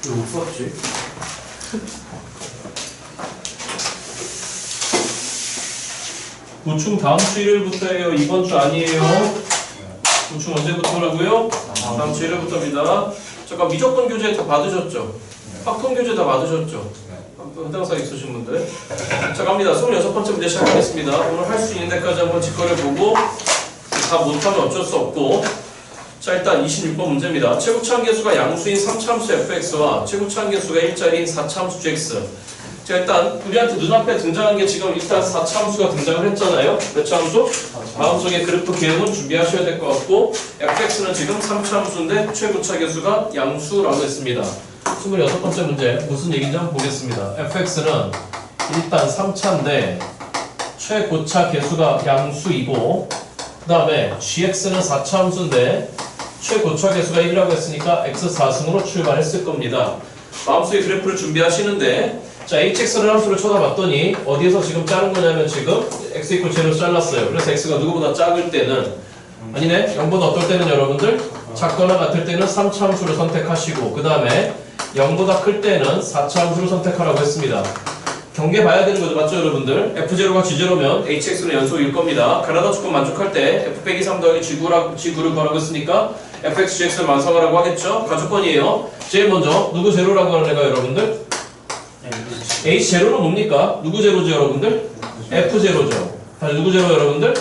왜 못 풀었지? 보충 다음 주 일요일부터예요. 이번 주 아니에요. 보충 언제부터라고요? 다음 주 일요일부터입니다. 잠깐 미적분 교재 다 받으셨죠? 확통 교재 다 받으셨죠? 해당사항 있으신 분들. 자, 갑니다. 26번째 문제 시작하겠습니다. 오늘 할 수 있는 데까지 한번 직거래 보고 다 못하면 어쩔 수 없고. 자, 일단 26번 문제입니다. 최고차항계수가 양수인 3차함수 fx와 최고차항계수가 1자리인 4차함수 gx. 자, 일단 우리한테 눈앞에 등장한 게 지금 일단 4차함수가 등장을 했잖아요. 몇 차함수? 마음속에 그래프 개형은 준비하셔야 될 것 같고, fx는 지금 3차함수인데 최고차계수가 양수라고 했습니다. 26번째 문제 무슨 얘기인지 한번 보겠습니다. fx는 일단 3차인데 최고차 계수가 양수이고, 그 다음에 gx는 4차함수인데 최고차 계수가 1이라고 했으니까 x4승으로 출발했을 겁니다. 마음속에 그래프를 준비하시는데, 자, hx를 함수를 쳐다봤더니 어디에서 지금 자른 거냐면 지금 x 이퀄 제로 잘랐어요. 그래서 x가 누구보다 작을 때는, 아니네, 0보다 어떨 때는 여러분들 작거나 같을 때는 3차 함수를 선택하시고, 그 다음에 0보다 클 때는 4차 함수를 선택하라고 했습니다. 경계 봐야 되는 거죠, 맞죠 여러분들? f0가 g0면 hx는 연속일 겁니다. 가나다 조건 만족할 때 f 빼기 3 더하기 g9를 구하라고 했으니까 fx, gx를 완성하라고 하겠죠? 가조건이에요. 제일 먼저 누구 제로라고 하는 애가 여러분들? h0는 뭡니까? 누구 제로죠 여러분들? f0죠. 다시 누구 제로 여러분들?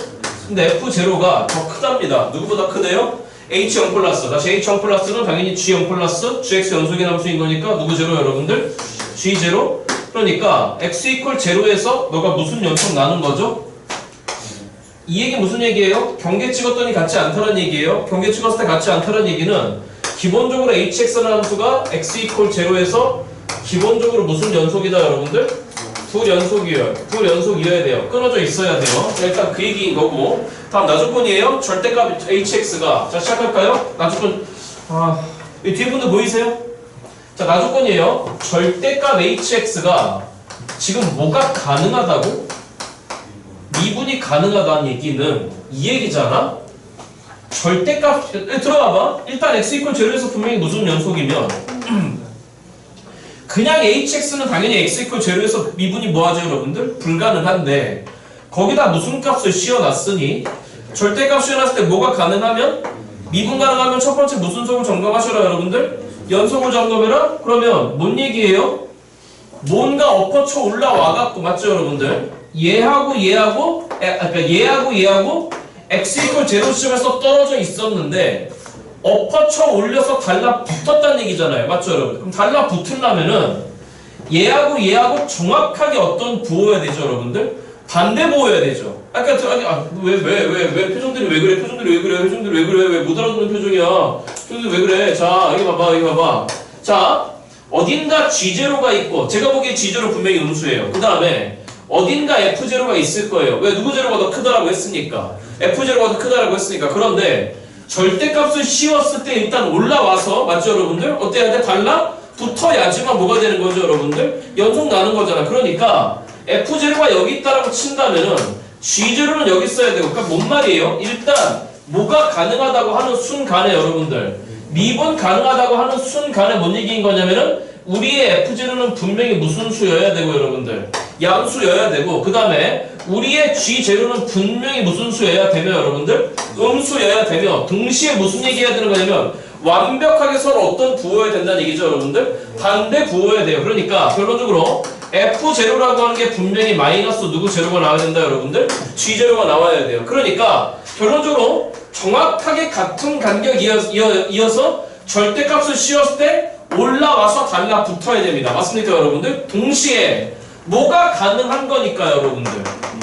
근데 f0가 더 크답니다. 누구보다 크대요? h0 플러스. 다시 h0 플러스는 당연히 g0 플러스 gx 연속의 함수인 거니까 누구 제로 여러분들? g0. 그러니까 x 이퀄 제로에서 너가 무슨 연속 나눈 거죠? 이 얘기 무슨 얘기예요? 경계 찍었더니 같지 않다는 얘기예요. 경계 찍었을 때 같지 않다는 얘기는 기본적으로 hx라는 함수가 x 이퀄 제로에서 기본적으로 무슨 연속이다 여러분들? 둘 연속이어야 돼요. 끊어져 있어야 돼요. 일단 그 얘기인 거고. 다음 나조건이에요. 절대값 hx가, 자 시작할까요? 나조건, 이 뒤에 분들 보이세요? 자, 나조건이에요. 절대값 hx가 지금 뭐가 가능하다고? 미분이 가능하다는 얘기는 이 얘기잖아? 절대값, 들어가봐. 일단 x 이퀄 제로에서 분명히 무슨 연속이면 그냥 hx는 당연히 x 이퀄 제로에서 미분이 뭐하죠 여러분들? 불가능한데 거기다 무슨 값을 씌워놨으니 절대값 씌워놨을 때 뭐가 가능하면? 미분 가능하면 첫 번째 무슨 속을 점검하셔라 여러분들? 연속을 점검해라? 그러면 뭔 얘기예요? 뭔가 엎어쳐 올라와갖고, 맞죠 여러분들? 얘하고 x 이퀄 제로 시점에서 떨어져 있었는데 엎어쳐 올려서 달라붙었다는 얘기잖아요. 맞죠 여러분? 그럼 달라붙으려면은 얘하고 정확하게 어떤 부호여야 되죠 여러분들? 반대 부호여야 되죠. 아까 왜 표정들이 왜 그래? 표정들이 왜 그래? 왜 못 알아듣는 표정이야? 표정들이 왜 그래? 자, 여기 봐봐. 자, 어딘가 G0가 있고, 제가 보기에 G0 분명히 음수예요. 그 다음에 어딘가 F0가 있을 거예요. 왜 누구 제로가 더 크다라고 했으니까. F0가 더 크다라고 했으니까. 그런데 절대값을 씌웠을 때 일단 올라와서, 맞죠 여러분들? 어때야 돼? 달라붙어야지만 뭐가 되는 거죠 여러분들? 연속 나는 거잖아. 그러니까 F0가 여기 있다라고 친다면은 G0는 여기 있어야 되고. 그러니까 뭔 말이에요? 일단 뭐가 가능하다고 하는 순간에 여러분들, 미분 가능하다고 하는 순간에 뭔 얘기인 거냐면은 우리의 F0는 분명히 무슨 수여야 되고 여러분들? 양수여야 되고, 그 다음에 우리의 G0는 분명히 무슨 수여야 되며 여러분들? 음수여야 되며, 동시에 무슨 얘기해야 되는 거냐면 완벽하게 서로 어떤 부호여야 된다는 얘기죠 여러분들? 반대 부호여야 돼요. 그러니까 결론적으로 F0라고 하는 게 분명히 마이너스 누구 제로가 나와야 된다 여러분들? G0가 나와야 돼요. 그러니까 결론적으로 정확하게 같은 간격 이어서 절대값을 씌웠을 때 올라와서 달라붙어야 됩니다. 맞습니까 여러분들? 동시에 뭐가 가능한 거니까 여러분들?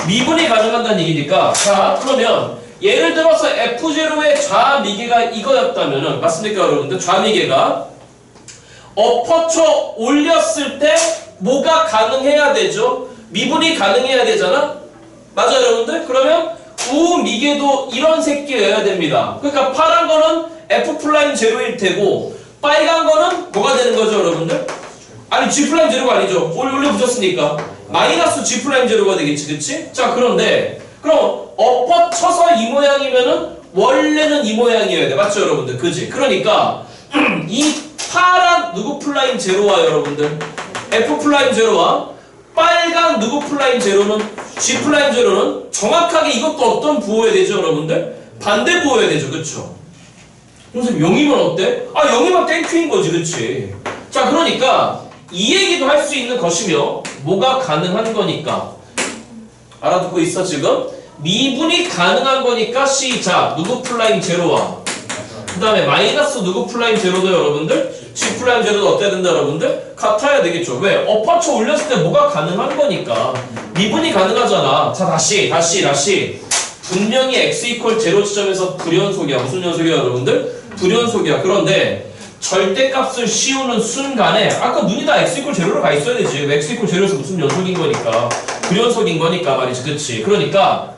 미분이 가능한다는 얘기니까. 자, 그러면 예를 들어서 F0의 좌미계가 이거였다면은, 맞습니까 여러분들? 좌미계가 엎어쳐 올렸을 때 뭐가 가능해야 되죠? 미분이 가능해야 되잖아? 맞아요 여러분들? 그러면 우미계도 이런 새끼여야 됩니다. 그러니까 파란 거는 F'0일 테고 빨간 거는 뭐가 되는 거죠 여러분들? 아니 G'0가 아니죠. 올려붙였으니까 마이너스 G'0가 되겠지, 그치? 자, 그런데 그럼 엎어쳐서 이 모양이면은 원래는 이 모양이어야 돼. 맞죠 여러분들? 그지? 그러니까 이 파란 누구 플라임 제로와 여러분들 F 플라임 제로와 빨간 누구 플라임 제로는 G 플라임 제로는 정확하게 이것도 어떤 부호해야 되죠 여러분들? 반대 부호해야 되죠. 그쵸? 선생님 0이면 어때? 아 0이면 땡큐인 거지. 그치? 자 그러니까 이 얘기도 할 수 있는 것이며 뭐가 가능한 거니까 알아듣고 있어 지금? 미분이 가능한 거니까 시작 누구 플라임 제로와 그 다음에 마이너스 누구 플라임 제로도 여러분들 G 플라임 제로도 어때야 된다 여러분들? 같아야 되겠죠. 왜? 어퍼처 올렸을 때 뭐가 가능한 거니까 미분이 가능하잖아. 자 다시 분명히 x 이퀄 제로 지점에서 불연속이야. 무슨 연속이야 여러분들? 불연속이야. 그런데 절대값을 씌우는 순간에 아까 눈이 다 x 이퀄 제로로 가 있어야 되지. x 이퀄 제로에서 무슨 연속인 거니까 불연속인 거니까 말이지. 그치? 그러니까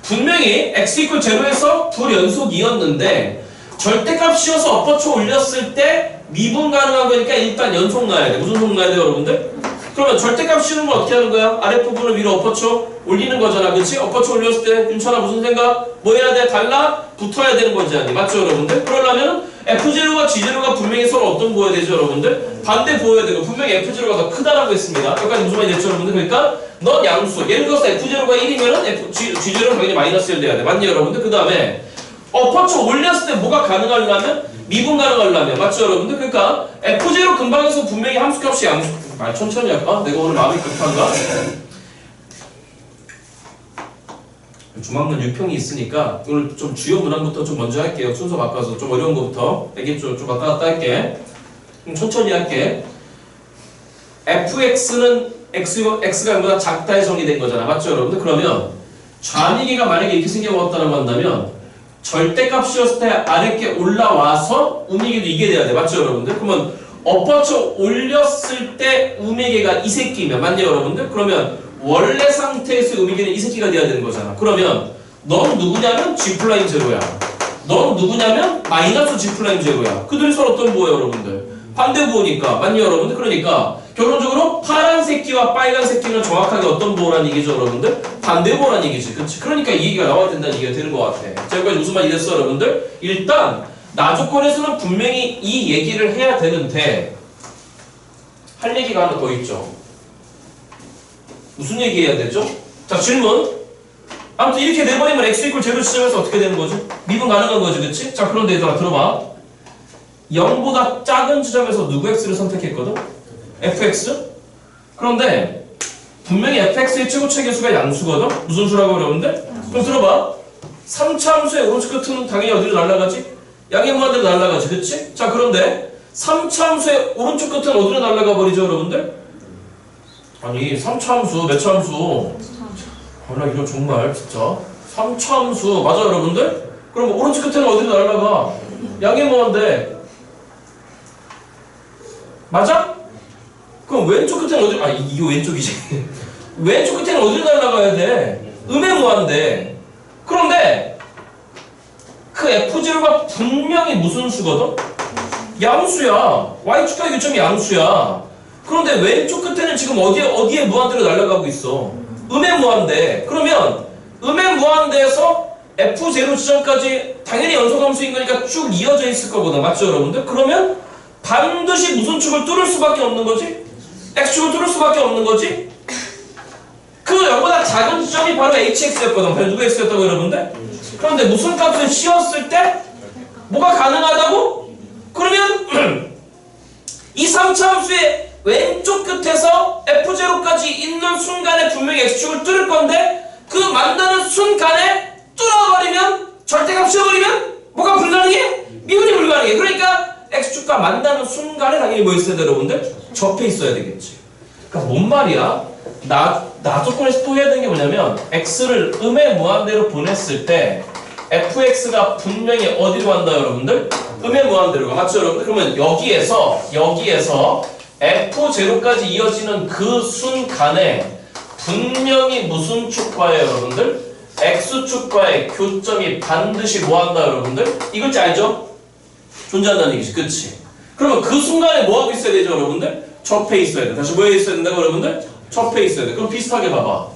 분명히 x 이퀄 제로에서 불연속이었는데 절대값 씌워서 어퍼처 올렸을 때 미분 가능한 거니까 일단 연속 놔야 돼. 무슨 속 놔야 돼 여러분들? 그러면 절대값 씌우는 건 어떻게 하는 거야? 아랫부분을 위로 엎어쳐 올리는 거잖아. 그치? 엎어쳐 올렸을 때 윤찬아 무슨 생각? 뭐 해야 돼? 달라? 붙어야 되는 거지 아니? 맞죠 여러분들? 그러려면 F0과 G0가 분명히 서로 어떤 부호해야 되죠 여러분들? 반대 부호해야 되고 분명히 F0가 더 크다라고 했습니다. 여기까지 무슨 말이 됐죠 여러분들? 그러니까 넌 양수 예를 들어서 F0가 1이면은 G0는 당연히 마이너스 1 돼야 돼. 맞니 여러분들? 그 다음에 엎어쳐 올렸을 때 뭐가 가능하려면? 미분 가능하려면 맞죠 여러분들? 그러니까 F0 근방에서 분명히 함수값이 양수 말 천천히 할까? 내가 오늘 마음이 급한가? 조만간 유평이 있으니까 오늘 좀 주요 문항부터 좀 먼저 할게요. 순서 바꿔서 좀 어려운 거부터 알겠죠? 좀 왔다 갔다 할게. 천천히 할게. fx는 x가 0보다 작다에 정의된 거잖아. 맞죠 여러분들? 그러면 좌미계가 만약에 이렇게 생겨먹었다고 한다면 절대값 씌웠을 때 아랫게 올라와서 우미계도 이게 돼야 돼. 맞죠 여러분들? 그러면 엎어쳐 올렸을 때 우미계가 이 새끼면 맞냐 여러분들? 그러면 원래 상태에서 우미계는 이 새끼가 돼야 되는 거잖아. 그러면 넌 누구냐면 G 플라임 제로야. 넌 누구냐면 마이너스 G 플라임 제로야. 그들이 서로 어떤 부호야 여러분들? 반대 부호니까 맞냐 여러분들? 그러니까 결론적으로 파란 새끼와 빨간 새끼는 정확하게 어떤 부호란 얘기죠 여러분들? 반대 부호란 얘기지. 그치? 그러니까 이 얘기가 나와야 된다는 얘기가 되는 것 같아. 자 여기까지 무슨 말이 됐어 여러분들? 일단 나 조건에서는 분명히 이 얘기를 해야 되는데 할 얘기가 하나 더 있죠. 무슨 얘기 해야 되죠? 자 질문. 아무튼 이렇게 내버리면 x 이퀄 제로 지점에서 어떻게 되는 거지? 미분 가능한 거지. 그치? 자 그런데 얘들아 들어봐. 0보다 작은 지점에서 누구 x를 선택했거든? fx? 그런데 분명히 fx의 최고차 계수가 양수거든? 무슨 수라고 여러분들? 그럼 들어봐. 3차 함수의 오른쪽 끝은 당연히 어디로 날아가지? 양의 무한대로 날아가지. 그치? 자 그런데 3차 함수의 오른쪽 끝은 어디로 날아가 버리죠 여러분들? 아니 3차 함수 몇 차 함수? 나 이거 정말 진짜 3차 함수 맞아 여러분들? 그럼 오른쪽 끝에는 어디로 날아가? 양의 무한대 맞아? 그럼 왼쪽 끝에는 어디로 이거 왼쪽이지 왼쪽 끝에는 어디로 날아가야 돼? 음의 무한대. 그런데 그 F0가 분명히 무슨 수거든? 양수야. Y축과 교점이 양수야. 그런데 왼쪽 끝에는 지금 어디에 무한대로 날아가고 있어? 음의 무한대. 그러면 음의 무한대에서 F0 지점까지 당연히 연속함수인 거니까 쭉 이어져 있을 거거든. 맞죠 여러분들? 그러면 반드시 무슨 축을 뚫을 수밖에 없는 거지? X축을 뚫을 수밖에 없는 거지? 그 0보다 작은 지점이 바로 HX였거든. 바로 누구 X였다고 여러분들? 그런데 무슨 값을 씌웠을 때 뭐가 가능하다고? 그러면 이 3차 함수의 왼쪽 끝에서 F0까지 있는 순간에 분명히 X축을 뚫을 건데 그 만나는 순간에 뚫어버리면 절대값 씌워버리면 뭐가 불가능해? 미분이 불가능해. 그러니까 X축과 만나는 순간에 당연히 뭐 있어야 돼 여러분들? 접해 있어야 되겠지. 그러니까 뭔 말이야? 나 조건에서 또 해야 되는 게 뭐냐면 X를 음의 무한대로 보냈을 때 fx가 분명히 어디로 간다 여러분들? 음의 무한대로 가. 맞죠 여러분들? 그러면 여기에서 f0까지 이어지는 그 순간에 분명히 무슨 축과예요 여러분들? x축과의 교점이 반드시 뭐한다 여러분들? 이 글자 알죠? 존재한다는 얘기지. 그치? 그러면 그 순간에 뭐하고 있어야 되죠 여러분들? 접해 있어야 돼. 다시 뭐에 있어야 된다고 여러분들? 접해 있어야 돼. 그럼 비슷하게 봐봐.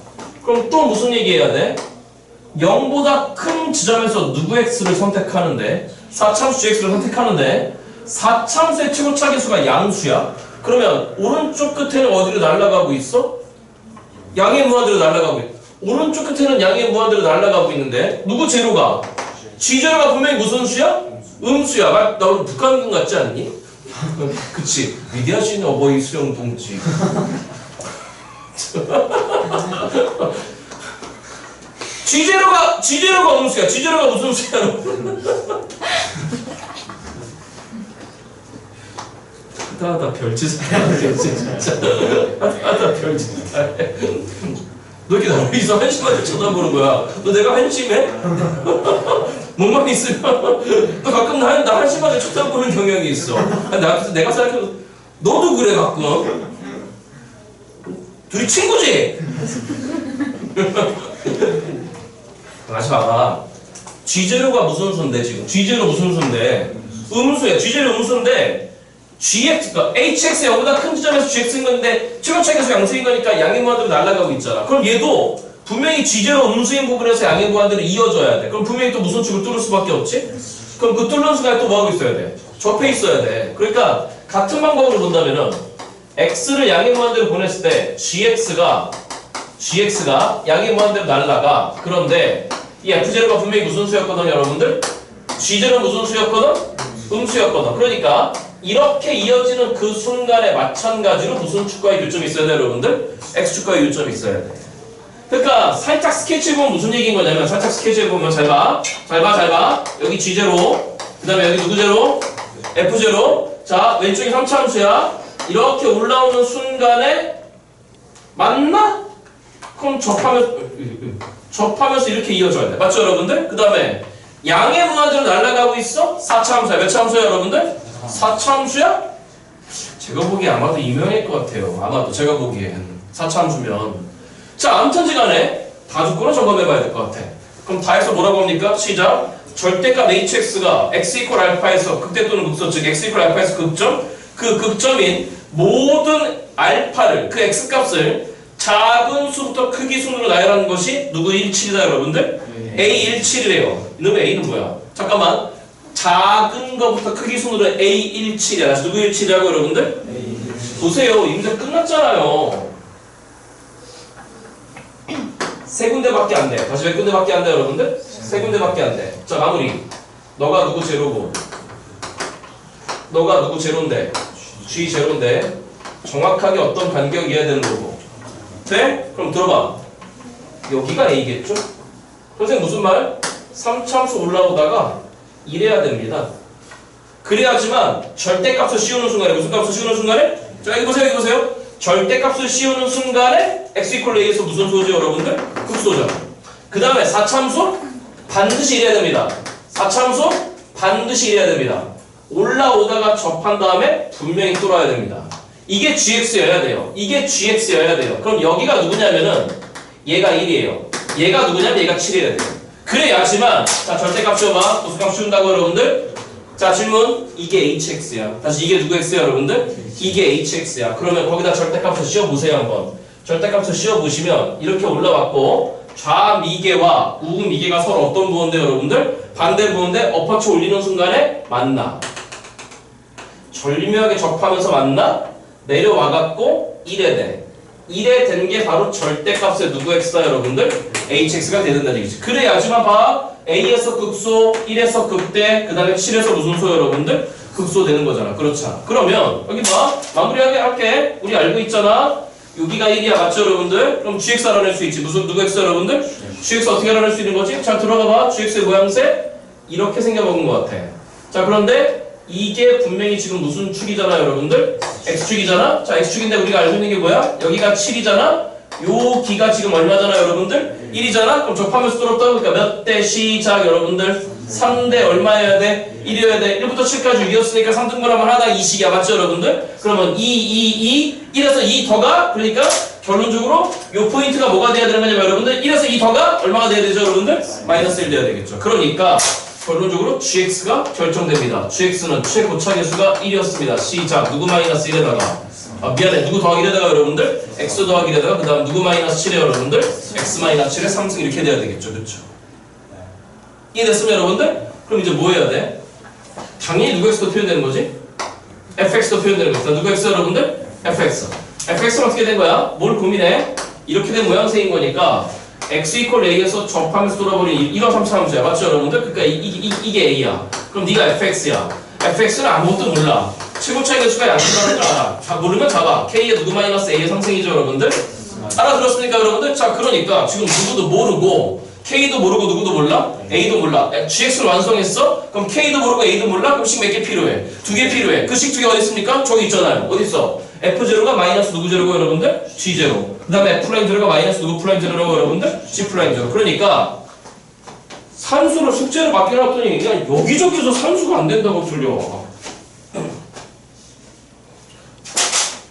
그럼 또 무슨 얘기해야 돼? 0보다 큰 지점에서 누구 x를 선택하는데 4차함수 gx를 선택하는데 4참수의 최고차계수가 양수야? 그러면 오른쪽 끝에는 어디로 날아가고 있어? 양의 무한대로 날아가고 있어. 오른쪽 끝에는 양의 무한대로 날아가고 있는데 누구 제로가? G제로가 분명히 무슨 수야? 음수야. 나 오늘 북한군 같지 않니? 그치. 위대하신 어버이 수영 동지. G제로가 음수야. G제로가 무슨 수야? 하다 별짓을 해야 진짜. 하다 별짓을 해. 너 이렇게 나를 이상 한심하게 쳐다보는 거야. 너 내가 한심해? 몸만 있으면 너 가끔 나 한심하게 쳐다보는 경향이 있어. 내가 생각해도 너도 그래 가끔. 둘이 친구지? 다시 봐봐. G제로가 무슨 수인데 지금? G제로 무슨 수인데? 음수야. G제로 음수인데 GX, 그러니까 HX의 0보다 큰 지점에서 GX인 건데 최고차계수 양수인 거니까 양의 무한대로 날아가고 있잖아. 그럼 얘도 분명히 G제로 음수인 부분에서 양의 무한대로 이어져야 돼. 그럼 분명히 또 무슨 축을 뚫을 수밖에 없지? 그럼 그 뚫는 순간에 또 뭐하고 있어야 돼? 접해 있어야 돼. 그러니까 같은 방법으로 본다면은 X를 양의 무한대로 보냈을 때 GX가 양의 무한대로 날아가. 그런데 이 F제로가 분명히 무슨 수였거든 여러분들? G제로는 무슨 수였거든? 음수였거든. 그러니까 이렇게 이어지는 그 순간에 마찬가지로 무슨 축과의 교점이 있어야 돼 여러분들? X축과의 교점이 있어야 돼. 그러니까 살짝 스케치해 보면 무슨 얘기인 거냐면 살짝 스케치해 보면 잘 봐. 여기 G제로 그 다음에 여기 누구 제로? F제로. 자 왼쪽이 3차함수야. 이렇게 올라오는 순간에 맞나? 그럼 접하면서 이렇게 이어져야 돼. 맞죠 여러분들? 그 다음에 양의 무한대로 날아가고 있어? 4차함수야. 몇 차함수야 여러분들? 4차함수야? 제가 보기에 아마도 이명일 것 같아요. 아마도 제가 보기엔 4차함수면. 자 아무튼지 간에 다 조건을 점검해봐야 될 것 같아. 그럼 다 해서 뭐라고 합니까? 시작. 절대값 hx가 x 이퀄 알파에서 극대 또는 극소 즉 x 이퀄 알파에서 극점 그 극점인 모든 알파를 그 x값을 작은 수부터 크기 순으로 나열하는 것이 누구 17이다 여러분들? A17이래요. 이놈의 A는 뭐야? 잠깐만. 작은 거부터 크기 순으로 A17이야. 누구 17이라고 여러분들? 보세요. 이제 끝났잖아요. 세 군데밖에 안 돼. 다시 몇 군데밖에 안 돼 여러분들? 세 군데밖에 안 돼. 자 마무리. 너가 누구 제로고 너가 누구 제로인데 G 제로인데 정확하게 어떤 간격이어야 되는 거고 돼? 그럼 들어봐. 여기가 A겠죠? 선생님 무슨 말? 3차함수 올라오다가 이래야 됩니다. 그래야지만 절대값을 씌우는 순간에 무슨 값을 씌우는 순간에? 자 여기 보세요. 절대값을 씌우는 순간에 x 이퀄 a에서 무슨 수죠 여러분들? 극소죠. 그 다음에 4참수 반드시 이래야 됩니다. 4참수 반드시 이래야 됩니다. 올라오다가 접한 다음에 분명히 뚫어야 됩니다. 이게 gx여야 돼요. 그럼 여기가 누구냐면은 얘가 1이에요. 얘가 누구냐면 얘가 7이어야 돼요. 그래야지만 자 절대값 씌워봐. 도수값 씌운다고 여러분들? 자 질문 이게 hx야. 다시 이게 누구 x야 여러분들? 이게 hx야. 그러면 거기다 절대값을 씌워보세요 한번. 절대값을 씌워보시면 이렇게 올라왔고 좌미계와 우미계가 서로 어떤 부호인데 여러분들? 반대 부호인데 엎어쳐 올리는 순간에 만나. 절묘하게 접하면서 만나 내려와갖고 1에 돼. 1에 된 게 바로 절대값의 누구 x다 여러분들? hx가 되는다는 얘기지. 그래야지만 봐. a에서 극소, 1에서 극대, 그 다음에 7에서 무슨 소 여러분들? 극소 되는 거잖아. 그렇잖아. 그러면 여기 봐. 마무리하게 할게. 우리 알고 있잖아. 여기가 1이야. 맞죠 여러분들? 그럼 gx 알아낼 수 있지. 무슨 누구 x 여러분들? gx 어떻게 알아낼 수 있는 거지? 잘 들어가 봐. gx의 모양새 이렇게 생겨먹은 것 같아. 자 그런데 이게 분명히 지금 무슨 축이잖아 여러분들? x축이잖아? 자 x축인데 우리가 알고 있는 게 뭐야? 여기가 7이잖아? 요 기가 지금 얼마잖아 여러분들? 1이잖아? 그럼 접하면서 뚫었다고 그러니까 몇 대 시작 여러분들? 3대 얼마여야 돼? 1이어야 돼. 1부터 7까지 6이었으니까 3등분하면 하나가 2씩이야. 맞죠 여러분들? 그러면 1에서 2 더가? 그러니까 결론적으로 요 포인트가 뭐가 돼야 되는 거냐면 여러분들 1에서 2 더가 얼마가 돼야 되죠 여러분들? 마이너스 1 돼야 되겠죠. 그러니까 결론적으로 gx가 결정됩니다. gx는 최고차계수가 1이었습니다. 시작. 누구 마이너스 1에다가 미안해. 누구 더하기 1에다가 여러분들? x 더하기 1에다가 그 다음 누구 마이너스 7에 여러분들? x 마이너스 7에 3승 이렇게 돼야 되겠죠. 그렇죠? 이해됐으면 여러분들? 그럼 이제 뭐 해야 돼? 당연히 누구 x도 표현되는 거지? fx도 표현되는 거죠. 누구 x 여러분들? fx. fx는 어떻게 된 거야? 뭘 고민해? 이렇게 된 모양새인 거니까 x 이퀄 a에서 접하면서 돌아버린 1와 3차 함수야. 맞죠 여러분들? 그러니까 이게 a야. 그럼 네가 fx야. fx는 아무것도 몰라. 최고 차이 개수가 양수라는 걸 알아. 자, 모르면 잡아. k의 누구 마이너스 a의 상승이죠 여러분들? 알아들었습니까 여러분들? 자, 그러니까 지금 누구도 모르고 k도 모르고 누구도 몰라? a도 몰라. gx를 완성했어? 그럼 k도 모르고 a도 몰라? 그럼 식 몇 개 필요해? 2개 필요해. 그 식 2개 어디 있습니까? 저기 있잖아요. 어디 있어? f0가 마이너스 누구 제로고 여러분들? g0. 그 다음에 f'0가 마이너스 누구 프라임 제로라고 여러분들? g'0. 그러니까 산수를 숙제를 맡겨놨더니 그냥 여기저기서 산수가 안 된다고 틀려.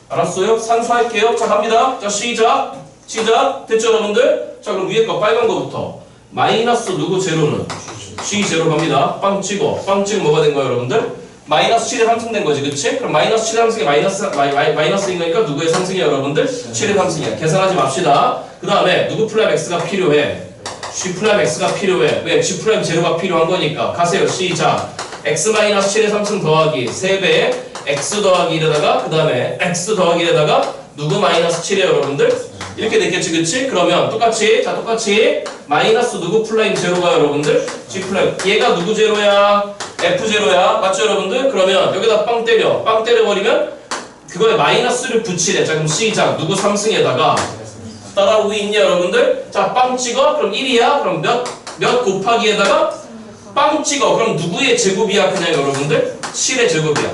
알았어요? 산수할게요. 자, 갑니다. 자, 시작. 됐죠 여러분들? 자, 그럼 위에 거 빨간 거부터 마이너스 누구 제로는 g0 갑니다. 빵 찍어 뭐가 된 거야 여러분들? 마이너스 7의 상승된 거지, 그치? 그럼 마이너스 7의 상승이 마이너스인 거니까 누구의 상승이야 여러분들? 7의 상승이야. 계산하지 맙시다. 그 다음에 누구 플랍 x가 필요해? g 플랍 x가 필요해. 왜? g 플랍 제로가 필요한 거니까. 가세요. 시작. x 마이너스 7의 상승 더하기 3배 x 더하기 1에다가 그 다음에 x 더하기 1에다가 누구 마이너스 7이에요 여러분들? 이렇게 됐겠지, 그치? 그러면 똑같이 마이너스 누구 플라임 제로가 여러분들? g 플라임. 얘가 누구 제로야? f 제로야. 맞죠 여러분들? 그러면 여기다 빵 때려버리면 그거에 마이너스를 붙이래. 자, 그럼 시작. 누구 3승에다가 따라오고 있냐 여러분들? 자, 빵 찍어. 그럼 1이야. 그럼 몇 곱하기에다가 빵 찍어. 그럼 누구의 제곱이야 그냥 여러분들? 7의 제곱이야.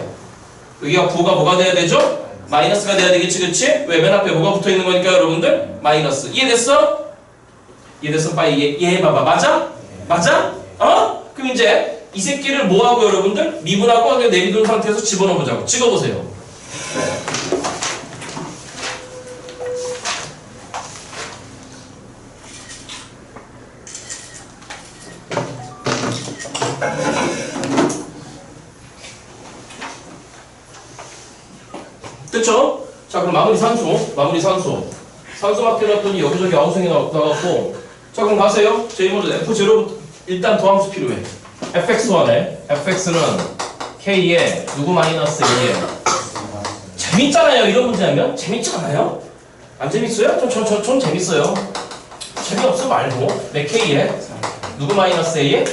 여기가 9가 뭐가 돼야 되죠? 마이너스가 돼야 되겠지, 그치? 왜? 맨 앞에 뭐가 붙어 있는 거니까 여러분들? 마이너스. 이해됐어? 빨리 얘 봐봐. 맞아? 어? 그럼 이제 이 새끼를 뭐하고 여러분들? 미분하고 그냥 내비둔 상태에서 집어넣어보자고. 찍어보세요. 됐죠? 자, 그럼 마무리 산수 맡겨놨더니 여기저기 아우성이 나왔고. 자, 그럼 가세요. 제일 먼저 f0부터 일단 더함수 필요해. fx1에 fx는 k에 누구 마이너스 2에 재밌잖아요. 이런 문제 하면 재밌지 않아요? 안 재밌어요? 전 재밌어요. 재미없어 말고 내 k에 누구 마이너스 a에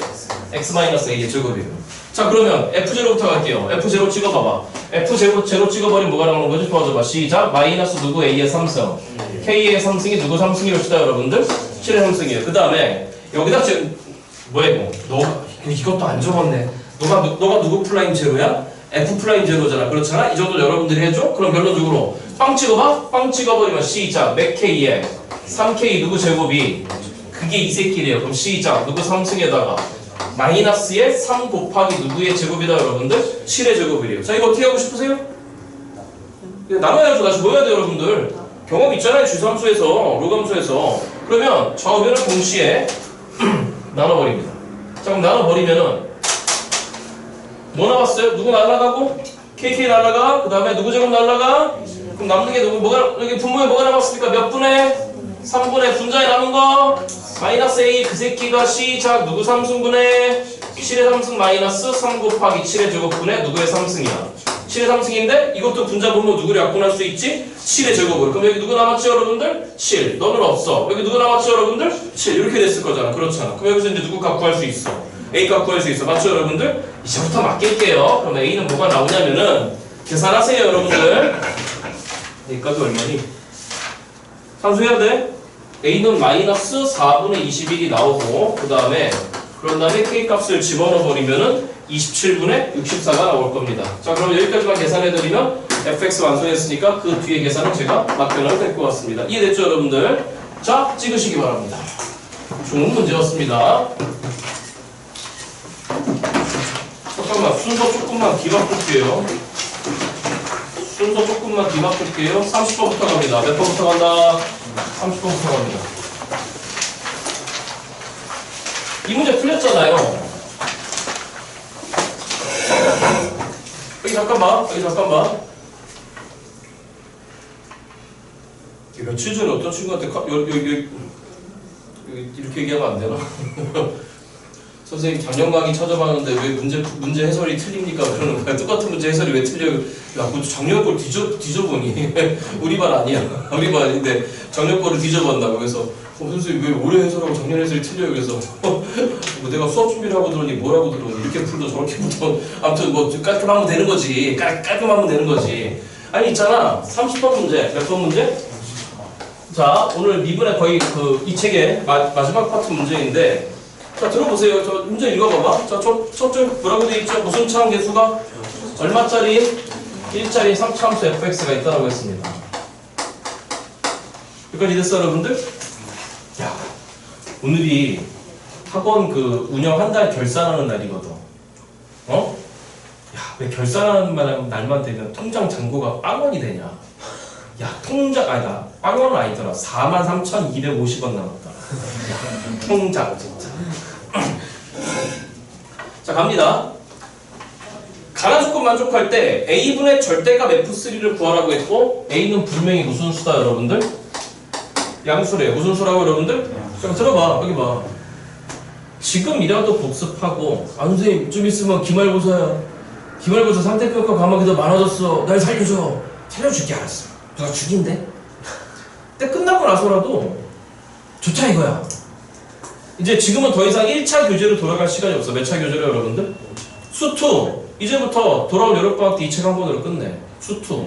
x 마이너스 a의 제곱이에요. 자, 그러면 f0부터 갈게요. f0 찍어봐봐. f0 찍어버리면 뭐가 나오는 거지? 도와줘봐. 시작. 마이너스 누구 a의 3승 k의 3승이 누구 3승이었다 여러분들? 7의 3승이에요. 그 다음에 여기다 지금 뭐야 이거? 너 이것도 안 적었네. 너가 누구 플라임 제로야? f 플라임 제로잖아. 그렇잖아? 이 정도 여러분들이 해줘? 그럼 결론적으로 빵 찍어봐? 빵 찍어버리면 시작. 몇 k에 3k 누구 제곱이 그게 이 새끼래요. 그럼 시작. 누구 3승에다가 마이너스의 3 곱하기 누구의 제곱이다 여러분들? 7의 제곱이래요. 자, 이거 어떻게 하고 싶으세요? 나눠야죠. 다시 모여야 돼요 여러분들. 경험 있잖아요. 주함수에서 로함수에서. 그러면 좌우변을 동시에 나눠버립니다. 자, 그럼 나눠버리면은 뭐 나왔어요? 누구 날라가고? KK 날라가? 그 다음에 누구 제곱 날라가? 그럼 남는 게 여기 분모에 뭐가 남았습니까? 몇 분의? 3분의 분자에 남은 거? 마이너스 A 그 새끼가 시작 누구 3승분의 7의 3승 마이너스 3 곱하기 7의 제곱분의 누구의 3승이야. 7의 3승인데 이것도 분자 분모 누구를 약분할 수 있지? 7의 제곱으로. 그럼 여기 누구 남았죠 여러분들? 7. 너는 없어. 여기 누구 남았죠 여러분들? 7. 이렇게 됐을 거잖아. 그렇잖아. 그럼 여기서 이제 누구 값 구할 수 있어? A 값 구할 수 있어. 맞죠 여러분들? 이제부터 맡길게요. 그럼 A는 뭐가 나오냐면은 계산하세요 여러분들. A 값이 얼마니? 산수해야 돼. A는 마이너스 4분의 21이 나오고 그런 다음에 K 값을 집어넣어 버리면은 27분의 64가 나올 겁니다. 자, 그럼 여기까지만 계산해드리면 fx 완성했으니까 그 뒤에 계산은 제가 맡겨놔도 될 것 같습니다. 이해됐죠 여러분들? 자, 찍으시기 바랍니다. 좋은 문제였습니다. 잠깐만 순서 조금만 뒤바꿀게요. 30번부터 갑니다. 몇 번부터 간다? 30번부터 갑니다. 이 문제 풀렸잖아요. 여기 잠깐만. 며칠 전에 어떤 친구한테 여기 이렇게 얘기하면 안 되나? 선생님 작년 강의 찾아봤는데 왜 문제 해설이 틀립니까? 그러는 거야. 똑같은 문제 해설이 왜 틀려요? 야, 그 작년 걸 뒤져보니 우리 반 아니야. 우리 반 아닌데 작년 거를 뒤져봤나. 그래서 선생님 왜 올해 해설하고 작년 해설이 틀려요? 그래서 뭐 내가 수업 준비를 하고 들어오니 뭐라고 들어오니 이렇게 풀도 저렇게 풀도 아무튼 뭐 깔끔하면 되는 거지. 깔끔하면 되는 거지. 아니 있잖아. 30번 문제. 몇 번 문제? 자, 오늘 미분의 거의 이 책의 마지막 파트 문제인데 자, 들어보세요. 저 문제 읽어봐봐. 자, 첫째 뭐라고 돼 있죠? 무슨 차항 개수가 얼마짜리? 1짜리 3차함수 fx가 있다고 했습니다. 여기까지 됐어, 여러분들? 야, 오늘이 학원 운영 한 달 결산하는 날이거든. 어? 야, 왜 결산하는 날만 되면 통장 잔고가 빵원이 되냐? 야, 아니다. 빵원은 아니더라. 43,250원 남았다. 야, 통장 진짜. 자, 갑니다. 가나조건 만족할 때 A분의 절대값 F3를 구하라고 했고 A는 분명히 무슨 수다 여러분들? 양수래요. 무슨 수라고 여러분들? 자, 들어봐. 여기 봐. 지금이라도 복습하고 선생님 좀 있으면 기말고사야. 기말고사 상대평가 과목이 더 많아졌어. 날 살려줘. 살려줄게. 알았어. 누가 죽인대? 근데 끝나고 나서라도 좋다 이거야. 이제 지금은 더 이상 1차 교재로 돌아갈 시간이 없어. 몇 차 교재로 여러분들? 수2. 이제부터 돌아올 여름방학 때 이 책 한 번으로 끝내. 수2.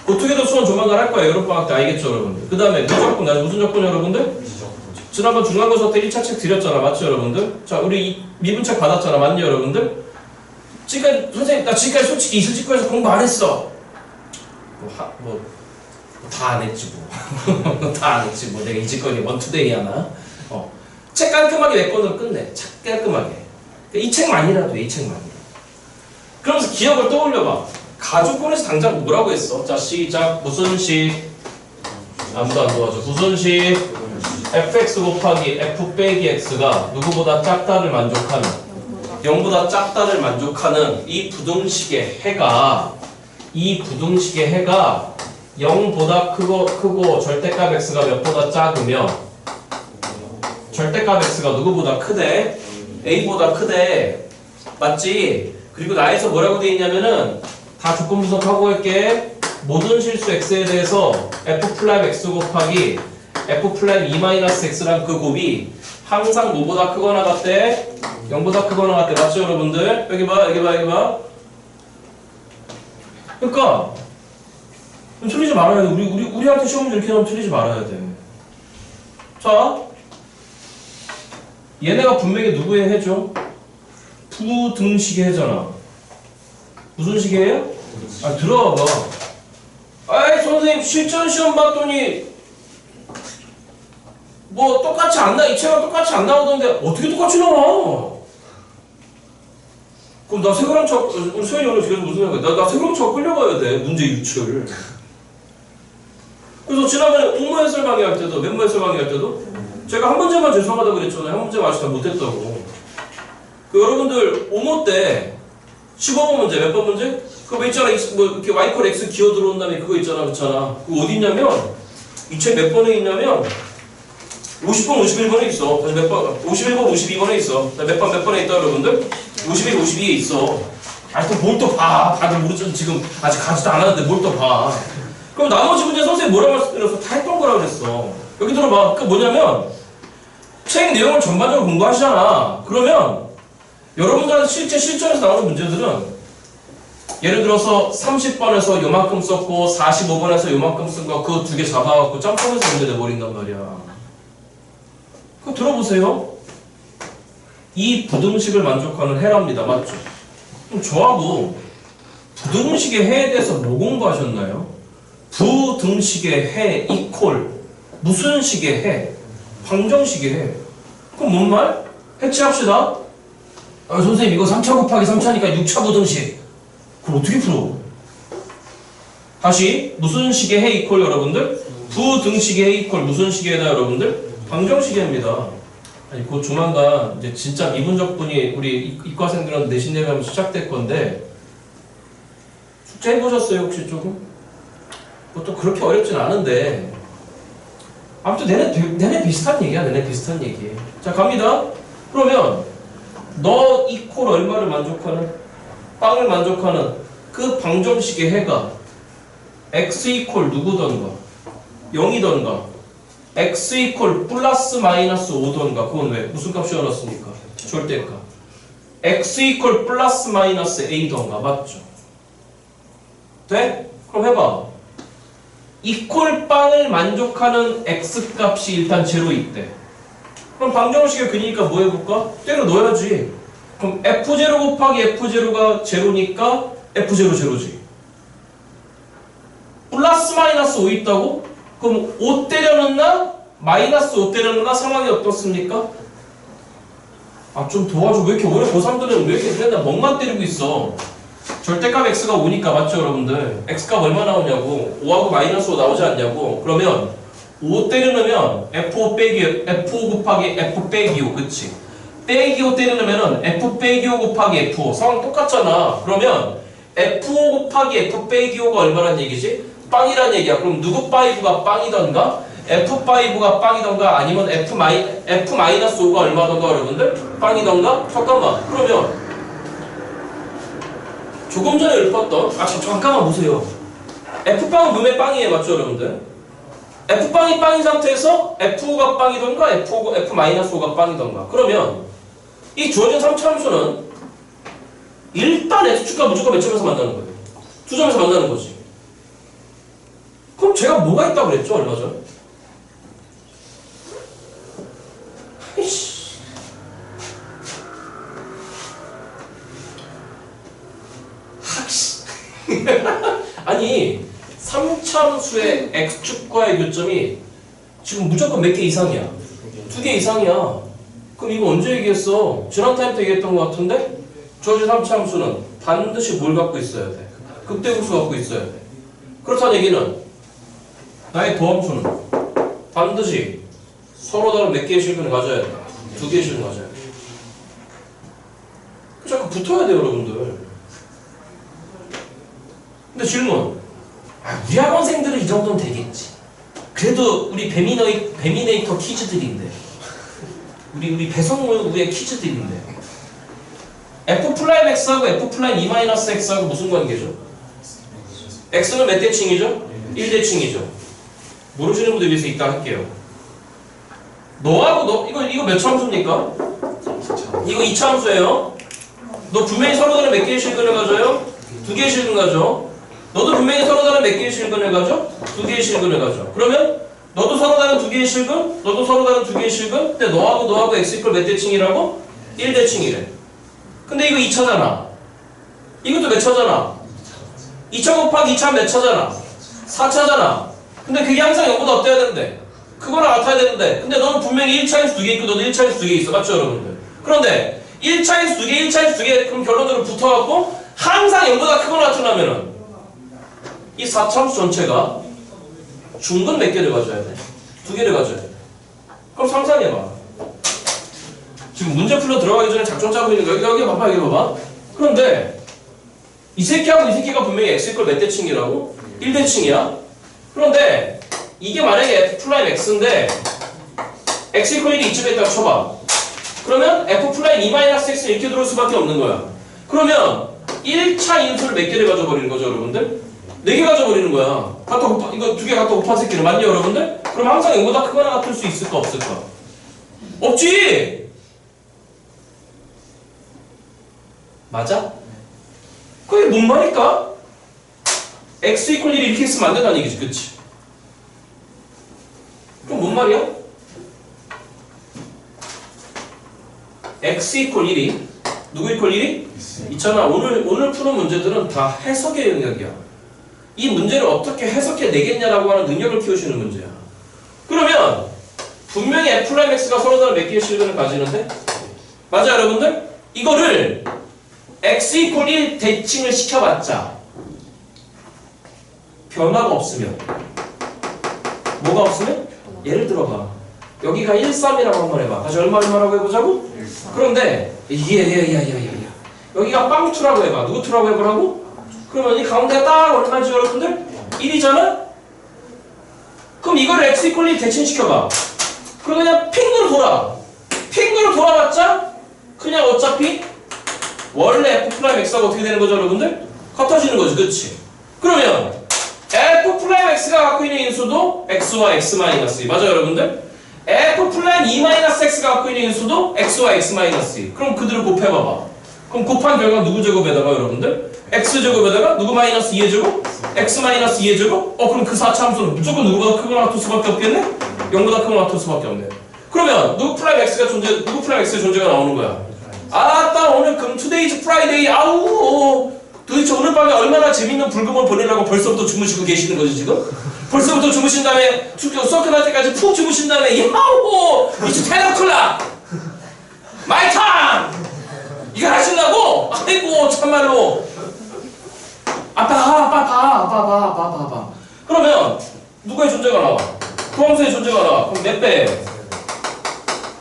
어떻게든 수원 조만간 할 거야. 여름방학 때 알겠죠 여러분들? 그 다음에 무조건 무슨 조건 여러분들? 지난번 중간고사 때 1차 책 드렸잖아. 맞죠 여러분들? 자, 우리 미분책 받았잖아. 맞니 여러분들? 지금까지 선생님 나 지금까지 솔직히 이슬직구에서 공부 안 했어. 다 안 했지 뭐. 다 안 했지 뭐. 내가 이직거리 원투데이 하나. 책 깔끔하게 몇 권으로 끝내. 책 깔끔하게. 이 책만이라도 이 책만이라도. 그러면서 기억을 떠올려봐. 가족권에서 당장 뭐라고 했어? 자, 시작. 무슨 식? 아무도 안 도와줘. 무슨 식? fx 곱하기 f 빼기 x가 누구보다 작다를 만족하는 0보다 작다를 만족하는 이 부등식의 해가 0보다 크고 절대값 x가 몇보다 작으면 절대값 x가 누구보다 크대? a보다 크대. 맞지? 그리고 나에서 뭐라고 돼 있냐면은 다 조건 분석하고 할게. 모든 실수 x에 대해서 f 플라임 x 곱하기 f 플라임 2-x랑 그 곱이 항상 뭐보다 크거나 같대? 0보다 크거나 같대. 맞죠 여러분들? 여기 봐. 그러니까 틀리지 말아야 돼. 우리한테 시험 문제 이렇게 나오면 틀리지 말아야 돼. 자, 얘네가 분명히 누구의 해죠? 부등식의 해잖아. 무슨 식이에요? 아, 들어봐. 아이 선생님 실전 시험 봤더니 뭐 똑같이 안 나, 이 책은 똑같이 안 나오던데 어떻게 똑같이 나와? 그럼 나 세그랑차, 우리 소연이 오늘 그래서 무슨 생각이야? 나 세그랑차가 끌려가야 돼. 문제 유출. 그래서 지난번에 옥모 해설 강의할 때도, 멤버 해설 강의할 때도 제가 한 문제만 죄송하다고 그랬잖아요. 한 문제만 아직 다 못했다고. 여러분들 옥모 때 15번 문제, 몇 번 문제? 그거 있잖아. 뭐 이렇게 y x 기어 들어온 다음에 그거 있잖아. 그렇잖아. 그거 어디 있냐면 이 책 몇 번에 있냐면 50번, 51번에 있어. 몇 번? 51번, 52번에 있어. 몇 번에 있다, 여러분들? 51, 52에 있어. 아니, 또 뭘 또 봐. 다들 모르잖아. 지금 아직 가지도 않았는데 뭘 또 봐. 그럼 나머지 문제 선생님 뭐라고 말씀드려서 다 했던 거라고 그랬어. 여기 들어봐. 그 뭐냐면, 책 내용을 전반적으로 공부하시잖아. 그러면, 여러분들한테 실제 실전에서 나오는 문제들은, 예를 들어서 30번에서 요만큼 썼고, 45번에서 요만큼 쓴 거, 그거 두 개 잡아갖고 짬뽕해서 문제 내버린단 말이야. 그거 들어보세요. 이 부등식을 만족하는 해랍니다. 맞죠? 그럼 저하고 부등식의 해에 대해서 뭐 공부하셨나요? 부등식의 해 이퀄 무슨 식의 해? 방정식의 해. 그럼 뭔 말? 해체합시다. 아, 선생님 이거 3차 곱하기 3차니까 6차 부등식. 그걸 어떻게 풀어? 다시 무슨 식의 해 이퀄 여러분들? 부등식의 해 이퀄 무슨 식의 해다 여러분들? 방정식입니다. 아니, 곧 조만간 이제 진짜 미분적분이 우리 이과생들은 내신 내면 시작될 건데 숙제 해보셨어요 혹시 조금? 그것도 그렇게 어렵진 않은데 아무튼 내내 비슷한 얘기야. 내내 비슷한 얘기. 자 갑니다. 그러면 너 이퀄 얼마를 만족하는? 빵을 만족하는 그 방정식의 해가 x 이퀄 누구던가 0이던가 x 이퀄 플러스 마이너스 5던가 그건 왜? 무슨 값이 얼었으니까 절대값 x 이퀄 플러스 마이너스 a던가 맞죠? 돼? 그럼 해봐 이퀄 빵을 만족하는 x 값이 일단 제로 있대 그럼 방정식의 근이니까 뭐 해볼까? 때려 넣어야지 그럼 f0 곱하기 f0가 제로니까 f0 제로지 플러스 마이너스 5 있다고? 그럼 5 때려 넣나? 마이너스 5 때려 넣나? 상황이 어떻습니까? 아 좀 도와줘 왜 이렇게 올해 고3들은 왜 이렇게 맨날 멍만 때리고 있어 절대값 x가 5니까 맞죠 여러분들 x값 얼마 나오냐고 5하고 마이너스 5 나오지 않냐고 그러면 5 때려 넣으면 f5 빼기 f5 곱하기 f 빼기 5 그치 빼기 5 때려 넣으면은 f 빼기 5 곱하기 f5 상황 똑같잖아 그러면 f5 곱하기 f 빼기 5가 얼마란 얘기지? 빵이란 얘기야 그럼 누구 5가 빵이던가 f5가 빵이던가 아니면 f-5가 얼마던가 여러분들? 빵이던가? 잠깐만 그러면 조금 전에 읊었던 잠깐만 보세요 f빵은 룸의 빵이에요 맞죠 여러분들? f빵이 빵인 상태에서 f5가 빵이던가 f-5가 빵이던가 그러면 이 주어진 3차 함수는 일단 x축과 무조건 몇 점에서 만나는 거예요? 2점에서 만나는 거지 그럼 제가 뭐가 있다고 그랬죠 얼마 전? 아니 3차함수의 x축과의 교점이 지금 무조건 몇 개 이상이야 2개 이상이야 그럼 이거 언제 얘기했어? 지난 타임 때 얘기했던 것 같은데? 주어진 3차함수는 반드시 뭘 갖고 있어야 돼? 극대분수 갖고 있어야 돼 그렇다는 얘기는 나의 도함수는 반드시 서로 다른 몇 개의 실근을 가져야 돼 2개의 실근을 가져야 돼 자꾸 붙어야 돼요 여러분들 근데 질문 우리 학원생들은 이 정도는 되겠지 그래도 우리 배미네이터 퀴즈들인데 우리 배성모의 퀴즈들인데 F'X하고 F'2-X하고 무슨 관계죠? X는 몇 대칭이죠? 1대칭이죠 모르시는 분들 위해서 이따 할게요 너하고 너 이거 몇 차 함수입니까? 이거 2차 함수예요 너 분명히 서로 다른 몇 개의 실근을 가져요? 2개의 실근 가져 너도 분명히 서로 다른 몇 개의 실근을 가져? 2개의 실근을 가져 그러면 너도 서로 다른 2개의 실근? 너도 서로 다른 2개의 실근? 근데 너하고 x 이퀄 몇 대칭이라고? 1대칭이래 근데 이거 2차잖아 이것도 몇 차잖아? 2차 곱하기 2차 몇 차잖아? 4차잖아 근데 그게 항상 0보다 어때야 되는데? 그거랑 같아야 되는데 근데 너는 분명히 1차에서 2개 있고 너도 1차에서 2개 있어 맞죠 여러분들? 그런데 1차에서 2개 1차에서 2개 그럼 결론적으로 붙어갖고 항상 0보다 크거나 같으려면은 이 4차함수 전체가 중근 몇 개를 가져야 돼? 2개를 가져야 돼 그럼 상상해봐 지금 문제 풀러 들어가기 전에 작전 짜고 있는 거 여기 봐봐 그런데 이 새끼하고 이 새끼가 분명히 x 이퀄 몇 대칭이라고? 1대칭이야 그런데 이게 만약에 F'X인데 x 이퀄 1이 이쯤에 있다고 쳐봐 그러면 F'2-X는 이렇게 들어올 수밖에 없는 거야 그러면 1차 인수를 몇 개를 가져버리는 거죠 여러분들? 4개 가져버리는 거야 이거 2개 갖다 곱한 새끼를 맞냐 여러분들? 그럼 항상 0보다 크거나 같을 수 있을까 없을까? 없지! 맞아? 그게 뭔 말일까? x 이퀄 1이 이렇게 있으면 안 된다는 얘기지 그치? 그럼 뭔 말이야? x 이퀄 1이 누구 이퀄 1이? 있잖아 오늘 푸는 문제들은 다 해석의 영역이야 이 문제를 어떻게 해석해 내겠냐라고 하는 능력을 키우시는 문제야 그러면 분명히 F'X가 서로 다른 몇 개의 실근을 가지는데 맞아 여러분들? 이거를 x 이퀄 1 대칭을 시켜봤자 변화가 없으면 뭐가 없으면? 예를 들어봐 여기가 1, 3이라고 한번 해봐 다시 얼마라고 해보자고? 1, 3. 그런데 여기가 빵 2라고 해봐 누구 2라고 해보라고? 그러면 이 가운데가 딱 얼마지 여러분들? 1이잖아? 그럼 이거를 x 이퀄 1 대칭시켜봐 그럼 그냥 핑으로 돌아봤자 그냥 어차피 원래 f 프라임 x가 어떻게 되는 거죠, 여러분들? 같아지는 거지, 그치? 그러면 f 프라임 x가 갖고 있는 인수도 x와 x 마이너스 2 맞아요, 여러분들? f 프라임 2 마이너스 x가 갖고 있는 인수도 x와 x 마이너스 2 그럼 그들을 곱해봐봐. 그럼 곱한 결과 누구 제곱에다가 여러분들? x 제곱에다가 누구 마이너스 2의 제곱? x 마이너스 2의 제곱? 그럼 그 4차 함수는 무조건 누구보다 크거나 같을 수밖에 없겠네? 0보다 크거나 같을 수밖에 없네. 그러면 누구 프라임 x가 누구 프라임 x의 존재가 나오는 거야? 아따 오늘 투데이즈 프라이데이 아우 도대체 오늘 밤에 얼마나 재밌는 불금을 보내려고 벌써부터 주무시고 계시는 거지 지금? 벌써부터 주무신 다음에 수업 끝날 때까지 푹 주무신 다음에 야호 이제 10o'clock 마이 타임 이걸 하신다고? 아이고 참말로 아빠 그러면 누구의 존재가 나와? 포함수의 존재가 나와. 그럼 몇 배?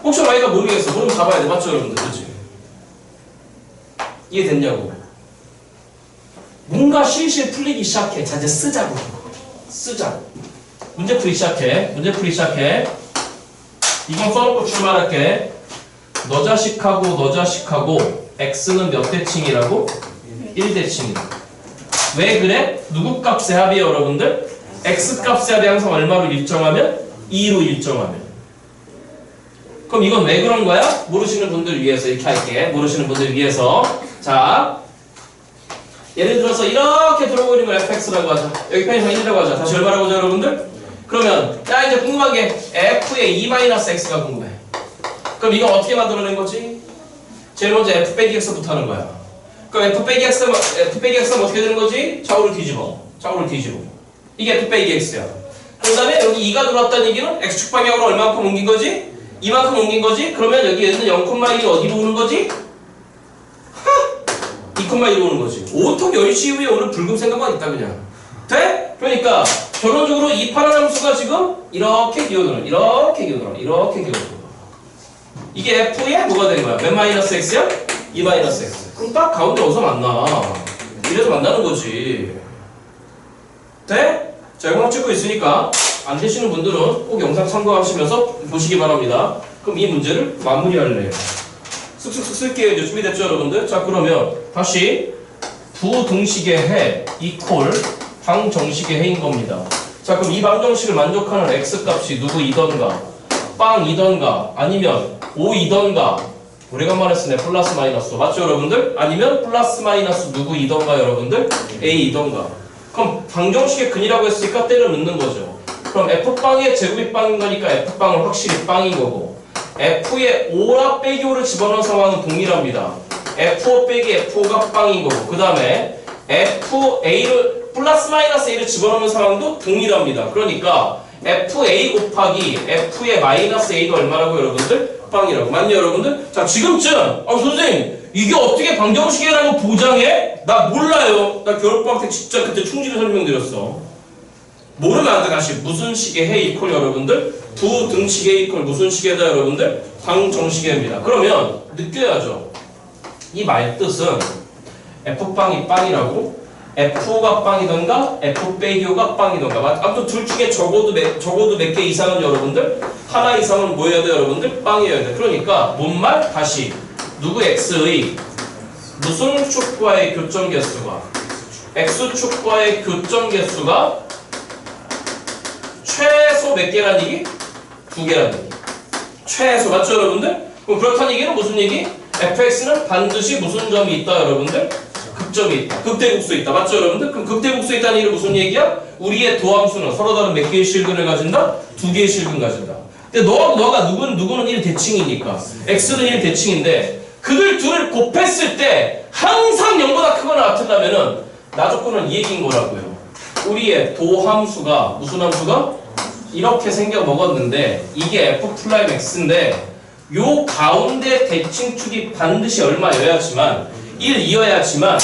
혹시 y가 모르겠어. 모르면 잡아야 돼. 맞죠 여러분들? 그렇지? 이해됐냐고? 뭔가 실실 풀리기 시작해. 자 이제 쓰자고. 쓰자. 문제 풀이 시작해. 문제 풀이 시작해. 이건 써놓고 출발할게. 너 자식하고 x는 몇 대칭이라고? 1대칭이다. 왜 그래? 누구 값의 합이에요 여러분들? x 값의 합이 항상 얼마로 일정하면? 2로 일정하면. 그럼 이건 왜 그런 거야? 모르시는 분들 위해서 이렇게 할게. 모르시는 분들 위해서. 자, 예를 들어서 이렇게 들어오고 있는 걸 fx라고 하자. 여기 편의상 1이라고 하자. 다시 얼마라고 하자 여러분들? 그러면 야 이제 궁금한 게 f의 2-x가 궁금해. 그럼 이거 어떻게 만들어낸 거지? 제일 먼저 f 빼기 x부터 하는 거야. 그럼 f 빼기 x는 어떻게 되는 거지? 좌우를 뒤집어. 이게 f 빼기 x야. 그 다음에 여기 2가 들어왔다는 얘기는 x축 방향으로 얼마만큼 옮긴 거지? 이만큼 옮긴 거지? 그러면 여기 있는 0,1이 어디로 오는 거지? 2,1로 오는 거지. 온통 10시 이후에 오늘 불금 생각만 있다 그냥. 돼? 그러니까 결론적으로 이 파란 함수가 지금 이렇게 기어들어. 이게 f의 뭐가 된 거야? 몇 마이너스 x야? 2 마이너스 x. 그럼 딱 가운데 어디서 만나? 이래서 만나는 거지. 돼? 자, 영상 찍고 있으니까 안 되시는 분들은 꼭 영상 참고하시면서 보시기 바랍니다. 그럼 이 문제를 마무리할래요. 쓱쓱쓱 쓸게요. 이제 준비됐죠, 여러분들? 자, 그러면 다시 부등식의 해 이퀄 방정식의 해인 겁니다. 자, 그럼 이 방정식을 만족하는 x값이 누구이던가 빵이던가 아니면 5이던가 오래간만에 쓰네. 플러스 마이너스 맞죠 여러분들? 아니면 플러스 마이너스 누구이던가 여러분들? a이던가. 그럼 방정식의 근이라고 했으니까 때려 넣는 거죠. 그럼 f빵의 제곱이 빵인 거니까 f빵은 확실히 빵인 거고 f의 5라 빼기 5를 집어넣은 상황은 동일합니다. f5 빼기 f5가 빵인 거고 그 다음에 fa를 플러스 마이너스 a를 집어넣는 상황도 동일합니다. 그러니까 fa 곱하기 f의 마이너스 a도 얼마라고 여러분들? 빵이라고. 맞냐 여러분들? 자 지금쯤 선생님 이게 어떻게 방정식이라고 보장해? 나 몰라요. 나 겨울방학 때 진짜 그때 충실히 설명드렸어. 모르면 안 돼. 다시 무슨 식의 해 이퀄 여러분들? 부등식의 이퀄 무슨 식에다 여러분들? 방정식입니다. 그러면 느껴야죠. 이 말 뜻은 f빵이 빵이라고 f5가 빵이던가 f 빼기 5가 빵이던가 아무튼 둘 중에 적어도 몇 개 이상은 여러분들 하나 이상은 뭐 해야 돼 여러분들? 빵이어야 돼. 그러니까 뭔 말? 다시 누구 x의 무슨 축과의 교점 개수가 x축과의 교점 개수가 최소 몇 개란 얘기? 2개란 얘기. 최소 맞죠 여러분들? 그럼 그렇다는 얘기는 무슨 얘기? fx는 반드시 무슨 점이 있다 여러분들? 극점이 있다. 극대국수 있다. 맞죠 여러분들? 그럼 극대국수 있다는 얘기는 무슨 얘기야? 우리의 도함수는 서로 다른 몇 개의 실근을 가진다? 2개의 실근 가진다. 근데 너가 누구는 1대칭이니까 x는 1대칭인데 그들 둘을 곱했을 때 항상 0보다 크거나 같으려면은 나 조건은 이 얘기인 거라고요. 우리의 도함수가 무슨 함수가? 이렇게 생겨 먹었는데 이게 f'(x'인데 요 가운데 대칭축이 반드시 얼마여야지만 1이어야지만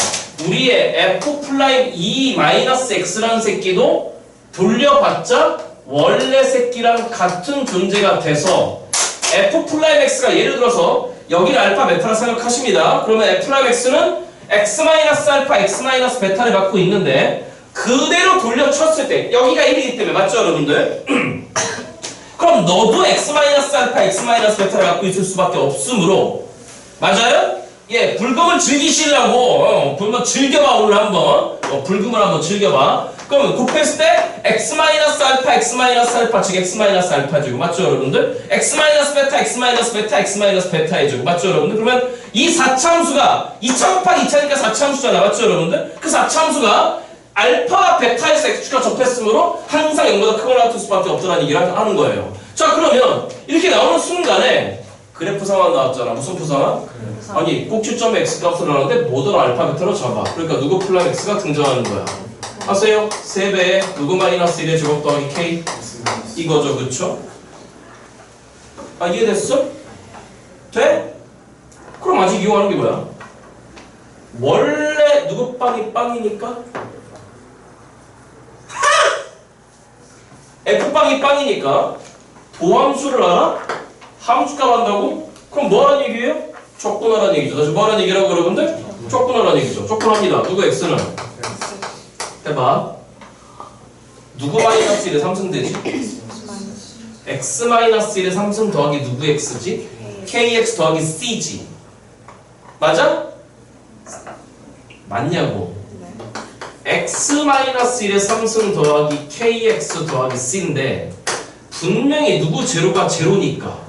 우리의 f'(2-x라는 새끼도 돌려봤자 원래 새끼랑 같은 존재가 돼서 f'(x가 예를 들어서 여기를 알파 베타라 생각하십니다. 그러면 f'(x는 x-알파, x-베타를 갖고 있는데 그대로 돌려쳤을 때 여기가 1이기 때문에 맞죠 여러분들? 그럼 너도 x-알파, x-베타를 갖고 있을 수밖에 없으므로 맞아요? 예, 불금을 즐기시려고 불금 즐겨봐. 오늘 한번 불금을 한번 즐겨봐. 그러면 곱했을 때 x-알파, x-알파 즉 x-알파 해주고 맞죠 여러분들? x-베타, x-베타, x-베타 해주고 맞죠 여러분들? 그러면 이 4차함수가 2차 곱하기 2차니까 4차함수잖아 맞죠 여러분들? 그 4차함수가 알파와 베타에서 x축과 접했으므로 항상 0보다 크거나 같을 수밖에 없다는 얘기를 하는 거예요. 자 그러면 이렇게 나오는 순간에 그래프 상황 나왔잖아. 무슨 푸상황? 아니 꼭지점에 x값을 하는데 모든 알파 베타로 잡아. 그러니까 누구 플러스 x가 등장하는 거야. 아세요? 3배에 누구 마이너스 1의 제곱 더하기 k 이거죠 그쵸? 아 이해됐어? 돼? 그럼 아직 이용하는 게 뭐야? 원래 누구 빵이 빵이니까? F빵이 빵이니까 도함수를 알아? 함수값 한다고? 그럼 뭐라는 얘기예요? 족분하라는 얘기죠. 다시 뭐라는 얘기라고 여러분들? 족분하라는 얘기죠. 족분합니다. 누구 x는? 해봐. 누구 마이너스 1에 3승 되지? x 마이너스 1에 3승 더하기 누구 x지? kx 더하기 c지. 맞아? 맞냐고. x 마이너스 1에 3승 더하기 kx 더하기 c인데 분명히 누구 제로가 제로니까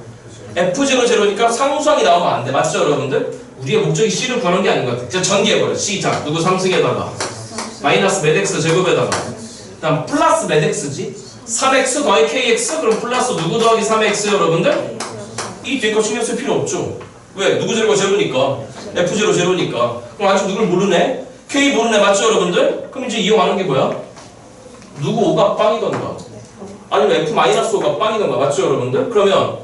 f0 제로니까 상수항이 나오면 안 돼. 맞죠 여러분들? 우리의 목적이 c를 구하는 게 아닌 것 같아. 자 전개해버려. 시작. 누구 3승에다가 마이너스 몇 x 제곱에다가 그 다음 플러스 몇 x지? 3x 더하기 kx 그럼 플러스 누구 더하기 3x 여러분들? 이 뒤에 거 신경 쓸 필요 없죠. 왜? 누구 제로가 제로니까 f0 제로니까. 그럼 아직 누굴 모르네? k 모르네. 맞죠 여러분들? 그럼 이제 이용하는 게 뭐야? 누구 5가 빵이던가 아니면 f-5가 빵이던가. 맞죠 여러분들? 그러면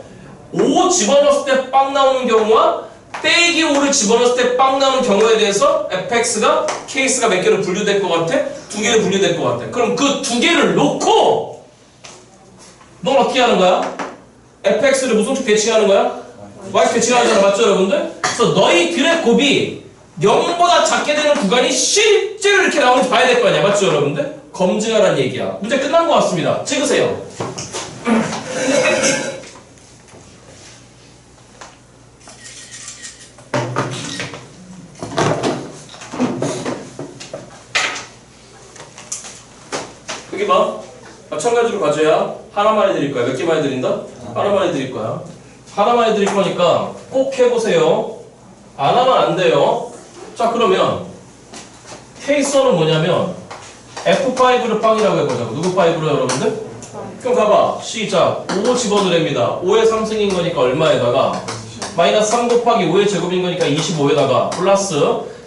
5 집어넣었을 때 빵 나오는 경우와 빼기 5를 집어넣었을 때 빵 나오는 경우에 대해서 fx가 kx가 몇 개로 분류될 것 같아? 2개로 분류될 것 같아. 그럼 그 2개를 놓고 넌 어떻게 하는 거야? fx를 무슨 쪽 대칭하는 거야? y 대칭하잖아. 맞죠 여러분들? 그래서 너희들의 곱이 0보다 작게 되는 구간이 실제로 이렇게 나오는지 봐야 될 거 아니야. 맞죠 여러분들? 검증하라는 얘기야. 문제 끝난 것 같습니다. 찍으세요. 여기 봐. 마찬가지로 가져야 하나만 해드릴 거야. 몇 개만 해드린다? 하나만 해드릴 거야. 하나만 해드릴 거니까 꼭 해보세요. 안 하면 안 돼요. 자 그러면 케이스는 뭐냐면 F5를 빵이라고 해보자고. 누구 5로 여러분들? 그럼 가봐. 시작. 5 집어넣으랍니다. 5의 3승인 거니까 얼마에다가 마이너스 3 곱하기 5의 제곱인 거니까 25에다가 플러스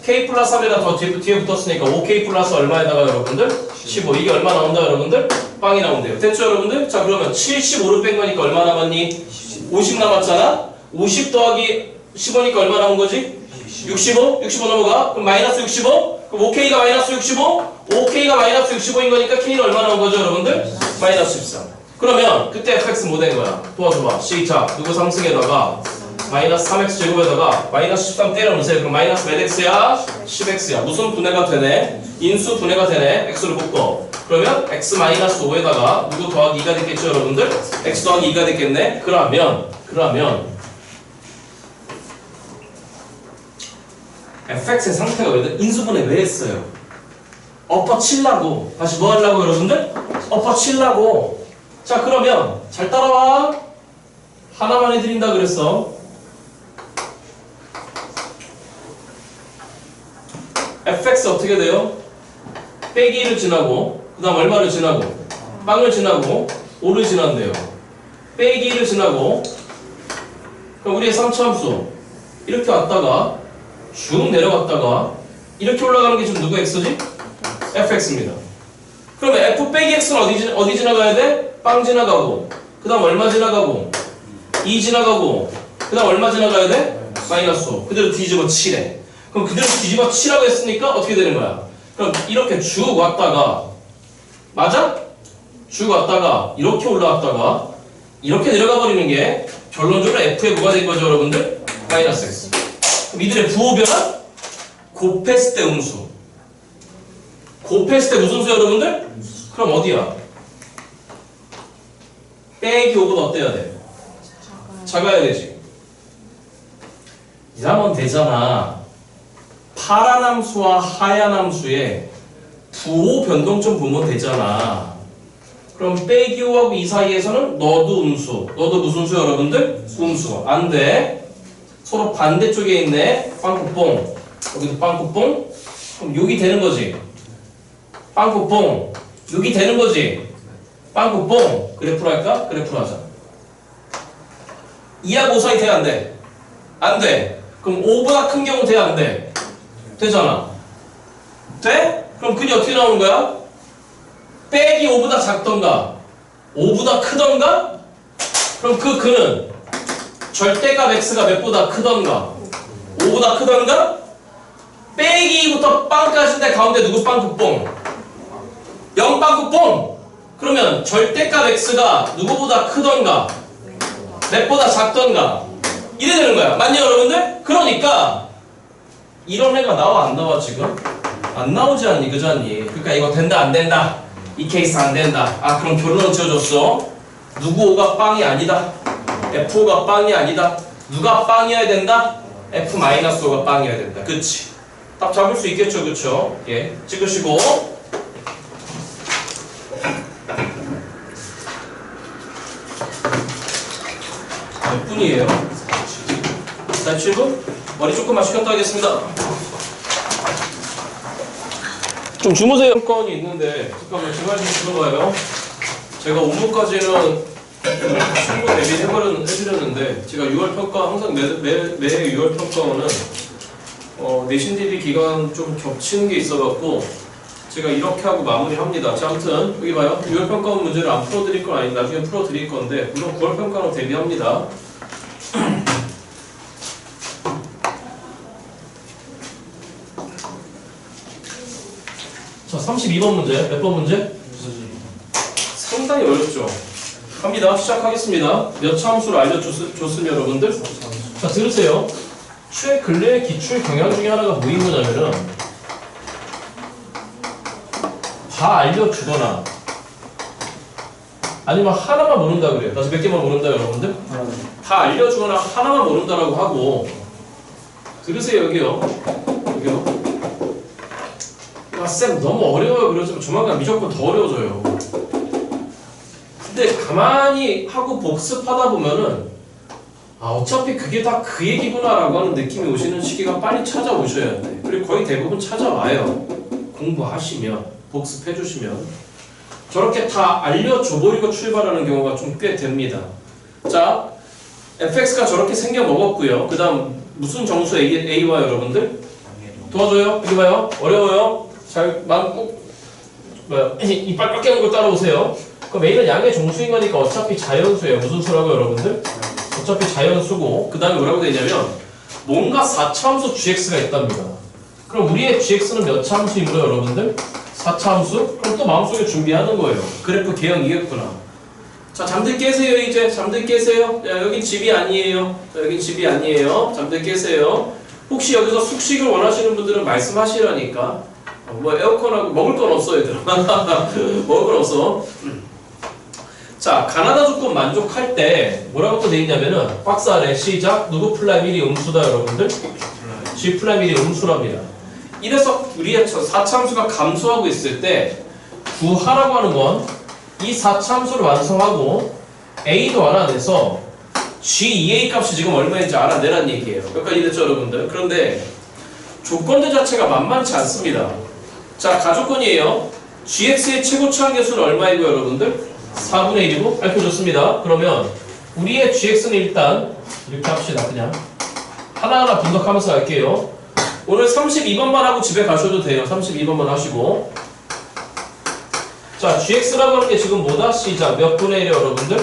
K 플러스 3에다 더 뒤에 붙었으니까 5K 플러스 얼마에다가 여러분들? 15. 이게 얼마 나온다 여러분들? 빵이 나온대요. 됐죠 여러분들? 자 그러면 75를 뺀 거니까 얼마 남았니? 50 남았잖아? 50 더하기 15니까 얼마 나온 거지? 65? 65 넘어가? 그럼 마이너스 65? 그럼 5K가 마이너스 65? 5K가 마이너스 65인 거니까 K는 얼마 나온 거죠 여러분들? 마이너스 13. 그러면 그때 fx 뭐 된 거야? 도와줘봐. 시작. 누구 3승에다가 마이너스 3x 제곱에다가 마이너스 13 때려놓으세요. 그럼 마이너스 몇 x야? 10x야. 무슨 분해가 되네? 인수 분해가 되네. x를 묶어. 그러면 x 마이너스 5에다가 누구 더하기 2가 됐겠죠 여러분들? x 더하기 2가 됐겠네. 그러면 fx의 상태가 왜 돼? 인수분해 왜 했어요? 엎어치려고. 다시 뭐 하려고 여러분들? 엎어치려고. 자 그러면 잘 따라와. 하나만 해드린다 그랬어. fx 어떻게 돼요? 빼기 1을 지나고 그 다음 얼마를 지나고 빵을 지나고 5를 지난대요. 빼기 1을 지나고 그럼 우리의 3차 함수 이렇게 왔다가 쭉 내려갔다가 이렇게 올라가는 게 지금 누구 x지? fx입니다. 그러면 f 빼기 x는 어디 지나가야 돼? 빵 지나가고 그 다음 얼마 지나가고 2 지나가고 그 다음 얼마 지나가야 돼? 마이너스 5. 그대로 뒤집어 7해. 그럼 그대로 뒤집어 7하고 했으니까 어떻게 되는 거야? 그럼 이렇게 쭉 왔다가 맞아? 쭉 왔다가 이렇게 올라왔다가 이렇게 내려가 버리는 게 결론적으로 f의 뭐가 된 거죠 여러분들? 마이너스 x. 그럼 이들의 부호 변화? 곱했을 때 음수. 곱했을 때 무슨 수 여러분들? 그럼 어디야? 빼기 5보다 어때야 돼? 작아야 되지. 이러면 되잖아. 파란 함수와 하얀 함수의 부호 변동점 보면 되잖아. 그럼 빼기 5하고 2 사이에서는 너도 음수. 너도 무슨 수 여러분들? 음수. 안 돼. 서로 반대쪽에 있네. 빵꾸뽕. 여기도 빵꾸뽕. 그럼 6이 되는 거지. 빵꾸뽕. 6이 되는 거지. 빵꾸뽕. 그래프로 할까? 그래프로 하자. 2하고 5 사이 돼? 안 돼? 안 돼. 그럼 5보다 큰 경우 돼? 안 돼? 되잖아. 돼? 그럼 근이 어떻게 나오는 거야? 빼기 5보다 작던가 5보다 크던가? 그럼 그 근은 절대값 x가 몇보다 크던가 5보다 크던가? 빼기 2부터 빵까지인데 가운데 누구 빵꾸뽕? 0 빵꾸뽕! 그러면 절대값 x가 누구보다 크던가 몇보다 작던가 이래 되는 거야. 맞냐 여러분들? 그러니까 이런 애가 나와 안 나와 지금? 안 나오지 않니? 그지 않니? 그러니까 이거 된다 안 된다? 이 케이스 안 된다. 아 그럼 결론은 지어줬어. 누구 5가 빵이 아니다. F5가 빵이 아니다. 누가 빵이어야 된다? F-5가 빵이어야 된다. 그치? 답 잡을 수 있겠죠? 그쵸? 예. 찍으시고 몇 분이에요? 47분? 머리 조금만 식혔다 하겠습니다. 좀 주무세요. 건이 있는데 잠깐만 제발 좀 들어봐요. 제가 업무까지는 충분 대비해드렸는데 제가 6월 평가 항상 매 6월 평가원은 내신 대비 기간 좀 겹치는 게 있어갖고 제가 이렇게 하고 마무리합니다. 자, 아무튼 여기 봐요. 6월 평가원 문제를 안 풀어드릴 건 아니 나중에 풀어드릴 건데 물론 9월 평가로 대비합니다. 자, 32번 문제. 몇 번 문제? 상당히 어렵죠? 갑니다. 시작하겠습니다. 몇 차 함수를 알려줬으면 여러분들? 자, 들으세요. 최근래의 기출 경향 중에 하나가 뭐인 거냐면은 다 알려주거나 아니면 하나만 모른다 그래요. 다시 몇 개만 모른다 여러분들? 다 알려주거나 하나만 모른다라고 하고 들으세요. 여기요. 쌤 너무 어려워요. 그러지만 조만간 무조건 더 어려워져요. 근데 가만히 하고 복습하다 보면은 아 어차피 그게 다 그 얘기구나 라고 하는 느낌이 오시는 시기가 빨리 찾아오셔야 돼. 그리고 거의 대부분 찾아와요. 공부하시면 복습해 주시면 저렇게 다 알려줘버리고 출발하는 경우가 좀 꽤 됩니다. 자 fx가 저렇게 생겨 먹었고요. 그 다음 무슨 정수 a와 여러분들? 도와줘요? 여기 봐요. 어려워요? 잘 마음 꾹 이빨 깎게 하는 거 따라오세요. 그럼 a는 양의 정수인 거니까 어차피 자연수예요. 무슨 수라고요 여러분들? 어차피 자연수고 그 다음에 뭐라고 되냐면 뭔가 4차함수 gx가 있답니다. 그럼 우리의 gx는 몇 차함수이므로 여러분들? 4차함수? 그럼 또 마음속에 준비하는 거예요. 그래프 개형이겠구나. 자 잠들 깨세요 이제. 잠들 깨세요. 야 여긴 집이 아니에요. 자 여긴 집이 아니에요. 잠들 깨세요. 혹시 여기서 숙식을 원하시는 분들은 말씀하시라니까. 뭐 에어컨하고 먹을 건 없어 얘들아. 먹을 건 없어. 자 가나다 조건 만족할 때 뭐라고 또 돼있냐면은 박스 아래 시작 누구 플라이 1이 음수다 여러분들? G 플라이 1이 음수랍니다. 이래서 우리의 4차함수가 감소하고 있을 때 구하라고 하는 건 이 4차함수를 완성하고 A도 알아내서 G2A 값이 지금 얼마인지 알아내란 얘기예요. 여기까지 됐죠 여러분들? 그런데 조건들 자체가 만만치 않습니다. 자 가조건이에요. GX의 최고치 한계수는 얼마이고 여러분들? 4분의 1이고 밝혀줬습니다. 그러면 우리의 GX는 일단 이렇게 합시다. 그냥 하나하나 분석하면서 갈게요. 오늘 32번만 하고 집에 가셔도 돼요. 32번만 하시고 자 GX라고 하는 게 지금 뭐다? 시작 몇 분의 1이에요 여러분들?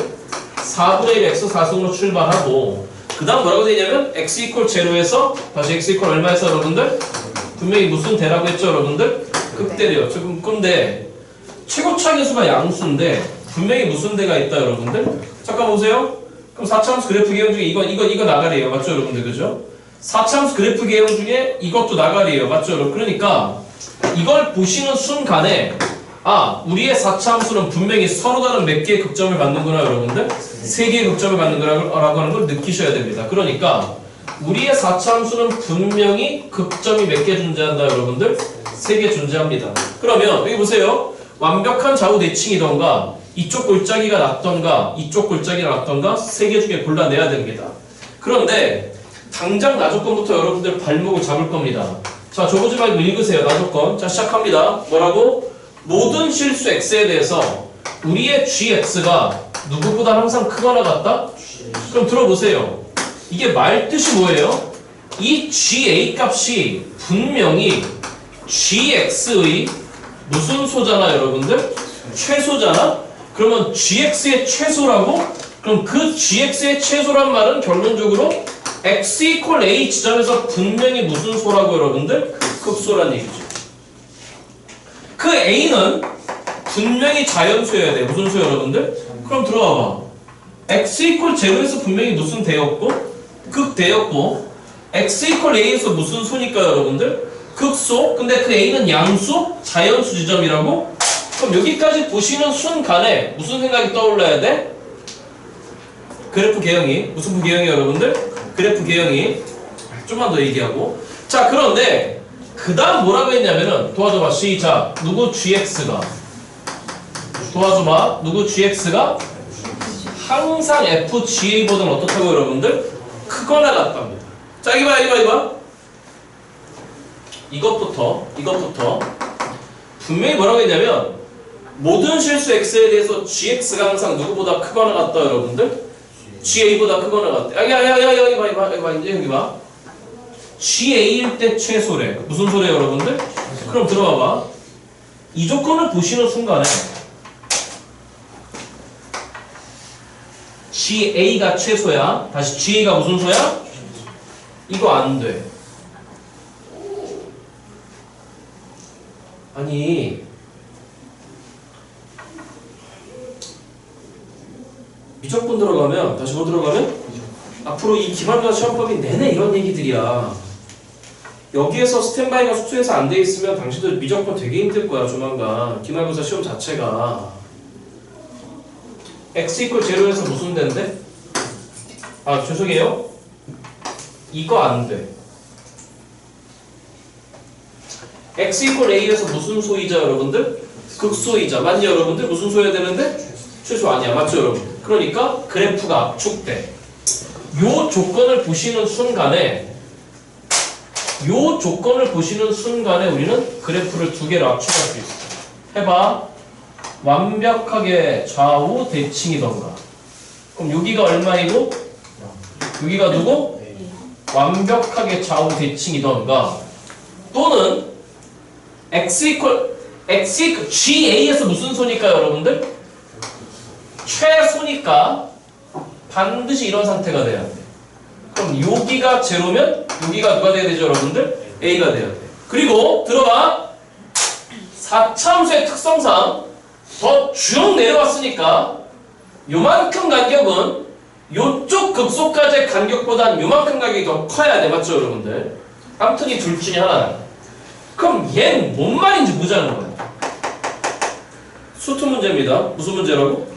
4분의 1 x 4승으로 출발하고 그 다음 뭐라고 되냐면 x 이퀄 제로에서 다시 x 이퀄 얼마에서 여러분들? 분명히 무슨 대라고 했죠 여러분들? 극대래요. 지금 근데 최고치 한계수가 양수인데 분명히 무슨 대가 있다 여러분들? 잠깐 보세요. 그럼 4차함수 그래프 개형 중에 이거 나가리에요. 맞죠 여러분들? 그죠? 4차함수 그래프 개형 중에 이것도 나가리에요. 맞죠 여러분? 그러니까 이걸 보시는 순간에 아 우리의 4차함수는 분명히 서로 다른 몇 개의 극점을 갖는구나 여러분들? 3개의 극점을 갖는 거라고 하는 걸 느끼셔야 됩니다. 그러니까 우리의 4차 함수는 분명히 극점이 몇 개 존재한다 여러분들? 3개 존재합니다. 그러면 여기 보세요. 완벽한 좌우 대칭이던가 이쪽 골짜기가 낫던가 이쪽 골짜기가 낫던가 3개 중에 골라내야 됩니다. 그런데 당장 나조건부터 여러분들 발목을 잡을 겁니다. 자, 적어지 말고 읽으세요. 나조건. 자, 시작합니다. 뭐라고? 모든 실수 x에 대해서 우리의 gx가 누구보다 항상 크거나 같다? 그럼 들어보세요. 이게 말뜻이 뭐예요? 이 ga 값이 분명히 gx의 무슨 소잖아 여러분들? 최소잖아? 그러면 gx의 최소라고? 그럼 그 gx의 최소란 말은 결론적으로 x equal a 지점에서 분명히 무슨 소라고 여러분들? 극소란 얘기죠. 그 a는 분명히 자연수여야 돼. 무슨 수 여러분들? 그럼 들어와봐. x equal 0에서 분명히 무슨 대였고? 극대였고 x equal a에서 무슨 수니까 여러분들? 극소? 근데 그 a는 양수? 자연수 지점이라고? 그럼 여기까지 보시는 순간에 무슨 생각이 떠올라야 돼? 그래프 개형이. 무슨 개형이 여러분들? 그래프 개형이. 좀만 더 얘기하고. 자, 그런데 그 다음 뭐라고 했냐면은 도와줘봐. 시작. 누구 gx가 도와줘봐. 누구 gx가 항상 fga보다는 어떻다고 여러분들? 크거나 같답니다. 자, 이봐. 이것부터 분명히 뭐라고 했냐면 모든 실수 x에 대해서 gx가 항상 누구보다 크거나 같다 여러분들? ga보다 크거나 같다. 여기 봐. ga일 때 최소래. 무슨 소리야 여러분들? 그럼 들어봐봐. 이 조건을 보시는 순간에 ga가 최소야. 다시 ga가 무슨 소야? 이거 안 돼. 아니 미적분 들어가면 다시 뭐 들어가면? 앞으로 이 기말고사 시험법이 내내 이런 얘기들이야. 여기에서 스탠바이가 숙소에서 안 돼 있으면 당신들 미적분 되게 힘들 거야 조만간. 기말고사 시험 자체가 x equal 0에서 무슨 된대? 아 죄송해요. 이거 안 돼. x equal a에서 무슨 소이자 여러분들? 극소이자. 맞니 여러분들? 무슨 소여야 되는데? 최소 아니야. 맞죠 여러분? 그러니까 그래프가 압축돼. 요 조건을 보시는 순간에 우리는 그래프를 두 개로 압축할 수 있어. 해봐. 완벽하게 좌우 대칭이던가. 그럼 여기가 얼마이고? 여기가 누구? 완벽하게 좌우 대칭이던가. 또는 x equal GA에서 무슨 소니까 여러분들? 최소니까 반드시 이런 상태가 돼야 돼. 그럼 여기가 제로면 여기가 누가 돼야 되죠 여러분들? A가 돼야 돼. 그리고 들어봐. 4차 함수의 특성상 더 쭉 내려왔으니까 요만큼 간격은 요쪽 극소까지의 간격보단 요만큼 간격이 더 커야 돼. 맞죠 여러분들? 아무튼 이 둘 중에 하나야. 그럼 얘는 뭔 말인지 보자는 거야. 수투 문제입니다. 무슨 문제라고?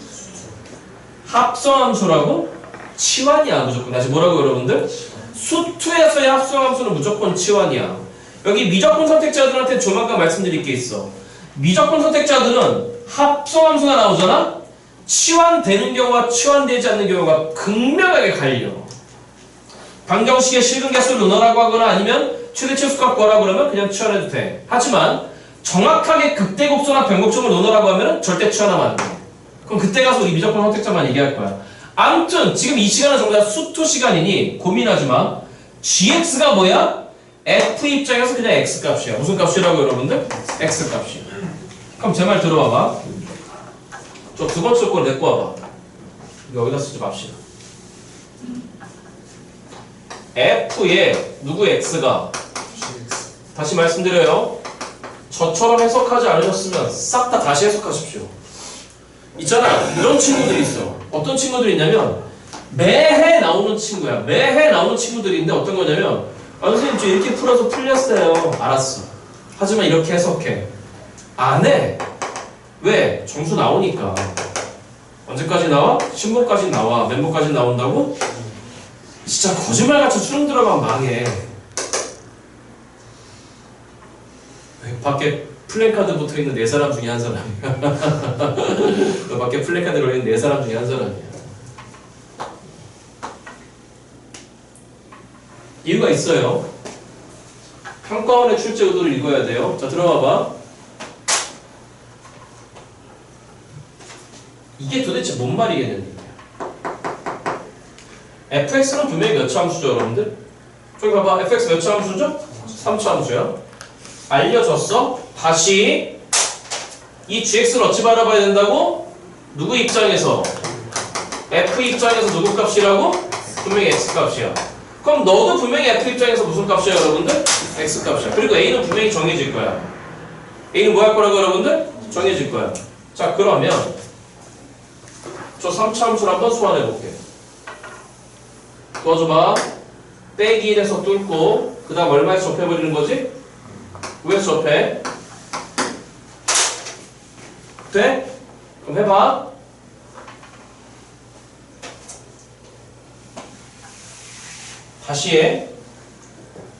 합성함수라고? 치환이야 무조건. 다시 뭐라고 여러분들? 수투에서의 합성함수는 무조건 치환이야. 여기 미적분 선택자들한테 조만간 말씀드릴 게 있어. 미적분 선택자들은 합성함수가 나오잖아? 치환되는 경우와 치환되지 않는 경우가 극명하게 갈려. 방정식의 실근계수를 논하라고 하거나 아니면 최대치수값 구하라고 그러면 그냥 치환해도 돼. 하지만 정확하게 극대곡소나 변곡점을 논하라고 하면 절대 치환하면 안 돼. 그럼 그때 가서 우리 미적분 선택자만 얘기할 거야. 아무튼 지금 이 시간은 전부 다 수투 시간이니 고민하지 마. gx가 뭐야? f 입장에서 그냥 x 값이야. 무슨 값이라고 여러분들? x 값이야. 그럼 제 말 들어봐봐. 저 두 번째 걸 내고 와봐. 여기다 쓰지 맙시다. f에 누구 x가 다시 말씀드려요. 저처럼 해석하지 않으셨으면 싹 다 다시 해석하십시오. 있잖아. 이런 친구들이 있어. 어떤 친구들이 있냐면 매해 나오는 친구야. 매해 나오는 친구들이 있는데 어떤 거냐면 아 선생님 저 이렇게 풀어서 풀렸어요. 알았어. 하지만 이렇게 해석해. 안 해. 왜? 점수 나오니까. 언제까지 나와? 신분까지 나와. 멤버까지 나온다고? 진짜 거짓말같이 수능 들어가면 망해. 밖에 플랜카드 붙어있는 네 사람 중에 한 사람이야. 너 밖에 플랜카드 걸려있는 네 사람 중에 한 사람이야. 이유가 있어요. 평가원의 출제 의도를 읽어야 돼요. 자, 들어와 봐. 이게 도대체 뭔 말이겠느냐. fx는 분명히 몇 차 함수죠, 여러분들? 저기 봐봐. fx 몇 차 함수죠? 3차 함수야. 알려줬어. 다시 이 gx를 어찌 바라봐야 된다고? 누구 입장에서? f 입장에서 누구 값이라고? 분명히 x 값이야. 그럼 너도 분명히 f 입장에서 무슨 값이야, 여러분들? x 값이야. 그리고 a는 분명히 정해질 거야. a는 뭐 할 거라고, 여러분들? 정해질 거야. 자, 그러면 저 3차 함수를 한번 소환해 볼게. 도와줘봐. 빼기 1에서 뚫고 그 다음 얼마에서 접해버리는 거지? 9에서 접해. 돼? 그럼 해봐. 다시 해.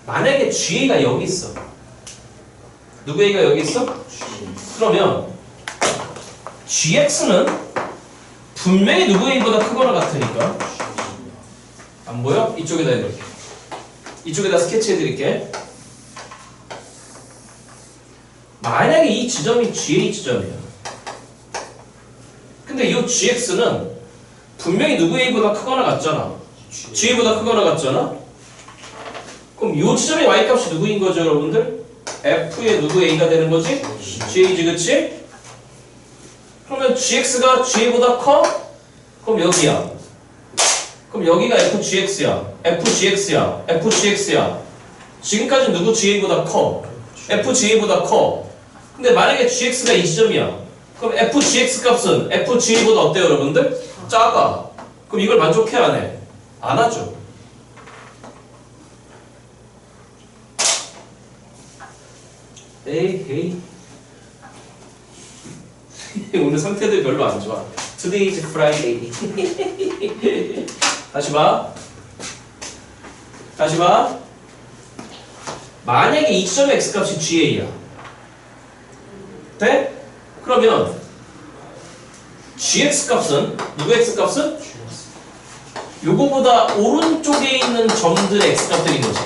만약에 GA가 여기 있어. 누구 A가 여기 있어? 그러면 GX는 분명히 누구 A보다 크거나 같으니까 안 보여? 이쪽에다 해볼게. 이쪽에다 스케치해 드릴게. 만약에 이 지점이 GA 지점이야. 근데 이 GX는 분명히 누구 A보다 크거나 같잖아. GA보다 크거나 같잖아. 그럼 이 지점의 Y값이 누구인 거죠, 여러분들? F의 누구 A가 되는 거지? GA지, 그치? 그러면 GX가 GA보다 커? 그럼 여기야. 그럼 여기가 FGX야. FGX야. FGX야. 지금까지 누구 GA보다 커? FGA보다 커. 근데 만약에 GX가 이 지점이야. 그럼 FGX 값은 FGA보다 어때요, 여러분들? 작아. 그럼 이걸 만족해, 안 해? 안 하죠. 에이. 오늘 상태들 별로 안 좋아. Today is Friday. 다시 봐. 만약에 이 지점의 x값이 GA야. 돼? 그러면 GX 값은 누구 x 값은? 요거보다 오른쪽에 있는 점들의 x 값들인 거지.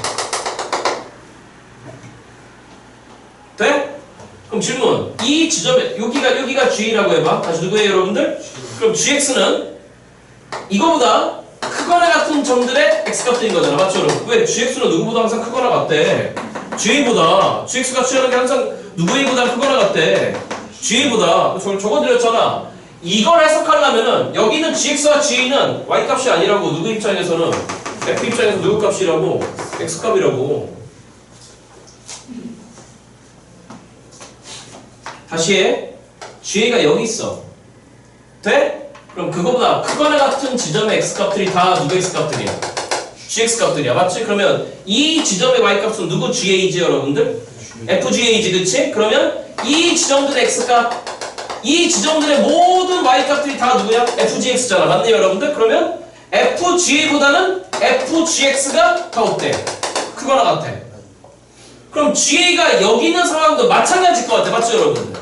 돼? 그럼 질문. 이 지점에 여기가 GA라고 해봐. 다시 누구예요, 여러분들? 그럼 GX는 이거보다 크거나 같은 점들의 x값들인 거잖아. 맞죠, 여러분? 왜? GX는 누구보다 항상 크거나 같대. GA보다. GX가 취하는 게 항상 누구 A보다 크거나 같대. GA보다. 적어드렸잖아. 이걸 해석하려면은 여기는 GX와 GA는 Y값이 아니라고. 누구 입장에서는 F 입장에서 누구 값이라고? X값이라고. 다시 해. GA가 여기 있어. 돼? 그럼 그거보다 크거나 같은 지점의 X값들이 다 누구 X값들이야? GX값들이야. 맞지? 그러면 이 지점의 Y값은 누구 GA지, 여러분들? FGA지, 그치? 그러면 이 지점들의 X값, 이 지점들의 모든 Y값들이 다 누구야? FGX잖아. 맞네요, 여러분들? 그러면 FGA보다는 FGX가 더 어때? 크거나 같아. 그럼 GA가 여기 있는 상황도 마찬가지일 것 같아. 맞죠, 여러분들?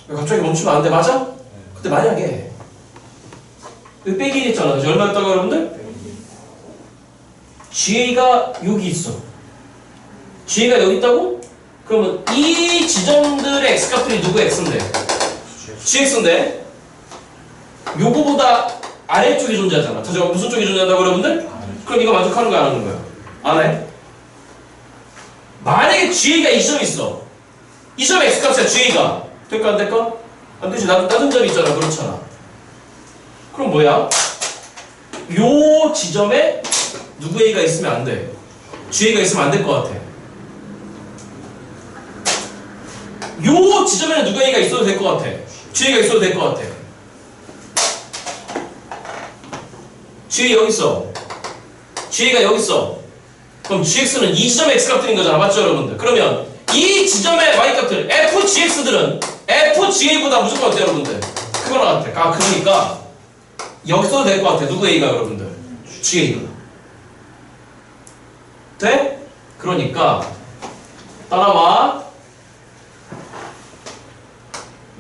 갑자기 멈추면 안 돼. 맞아? 근데 만약에 여기 빼기 했잖아. 얼마였다고, 여러분들? GA가 여기 있어. GA가 여기 있다고? 그러면 이 지점들의 X값들이 누구 X인데? GX인데 요거보다 아래쪽에 존재하잖아. 저 무슨 쪽에 존재한다고, 여러분들? 그럼 이거 만족하는 거야, 안 하는 거야? 안 해? 만약에 GA가 이 지점이 있어. 이 점의 X값이야, GA가. 될까, 안 될까? 안 되지. 낮은 점이 있잖아. 그렇잖아. 그럼 뭐야? 요 지점에 누구 A가 있으면 안 돼. GA가 있으면 안 될 것 같아. 요 지점에는 누구 A가 있어도 될 것 같아. GA가 있어도 될 것 같아. GA 여기 있어. GA가 여기 있어. 그럼 GX는 이 지점의 X값들인 거잖아. 맞죠, 여러분들? 그러면 이 지점의 Y값들, FGX들은 FGA보다 무조건 어때요, 여러분들? 크거나 같아. 그러니까 여기 써도 될 것 같아. 누구 A가 여러분들? GA가. 돼? 그러니까 따라와.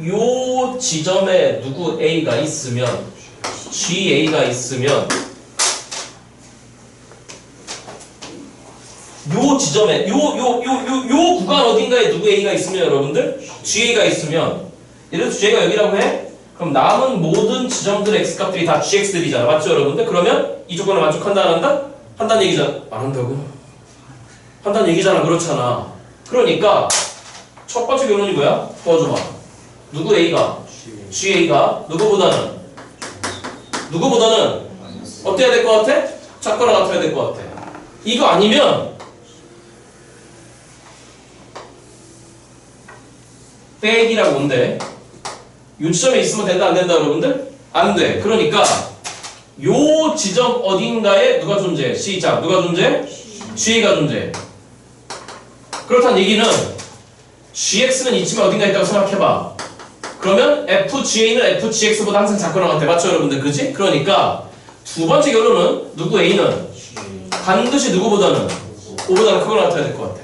요 지점에 누구 A가 있으면 GA가 있으면 요 지점에 요 구간 어딘가에 누구 A가 있으면 여러분들 GA가 있으면 예를 들어서 GA가 여기라고 해? 그럼 남은 모든 지점들의 X값들이 다 GX들이잖아. 맞죠 여러분들? 그러면 이 조건을 만족한다 안 한다? 한다는 얘기잖아. 안 한다고? 한다는 얘기잖아. 그렇잖아. 그러니까 첫 번째 결론이 뭐야? 도와줘봐. 누구 A가? GA가 누구보다는 어때야 될 것 같아? 작거나 같아야 될 것 같아. 이거 아니면 백이라고 온대. 요 지점에 있으면 된다 안 된다 여러분들? 안 돼. 그러니까 요 지점 어딘가에 누가 존재해? 시작. 누가 존재해? GA가 존재해. 그렇다는 얘기는 GX는 있지만 어딘가에 있다고 생각해봐. 그러면 FGA는 FGX보다 항상 작거나 같아. 맞죠 여러분들? 그치? 그러니까 두 번째 결론은 누구 A는 반드시 누구보다는 O보다는 크거나 같아야 될 것 같아.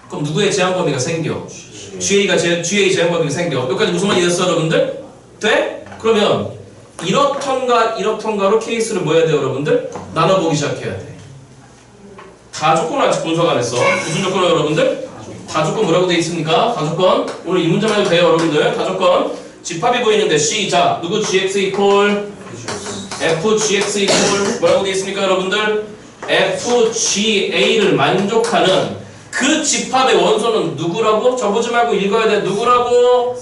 그럼 누구의 제한 범위가 생겨? GA 제한 범위가 생겨. 여기까지 무슨 말이 됐어 여러분들? 돼? 그러면 이렇던가로 케이스를 뭐 해야 돼요 여러분들? 나눠보기 시작해야 돼. 다 조건을 아직 분석 안 했어. 무슨 조건이요 여러분들? 다 조건 뭐라고 돼 있습니까? 다 조건. 오늘 이 문제만 해도 돼요 여러분들. 다 조건. 집합이 보이는데 시작. 누구 GX 이퀄 FGX 이퀄 뭐라고 돼 있습니까 여러분들? FGA를 만족하는 그 집합의 원소는 누구라고? 적어보지 말고 읽어야 돼. 누구라고?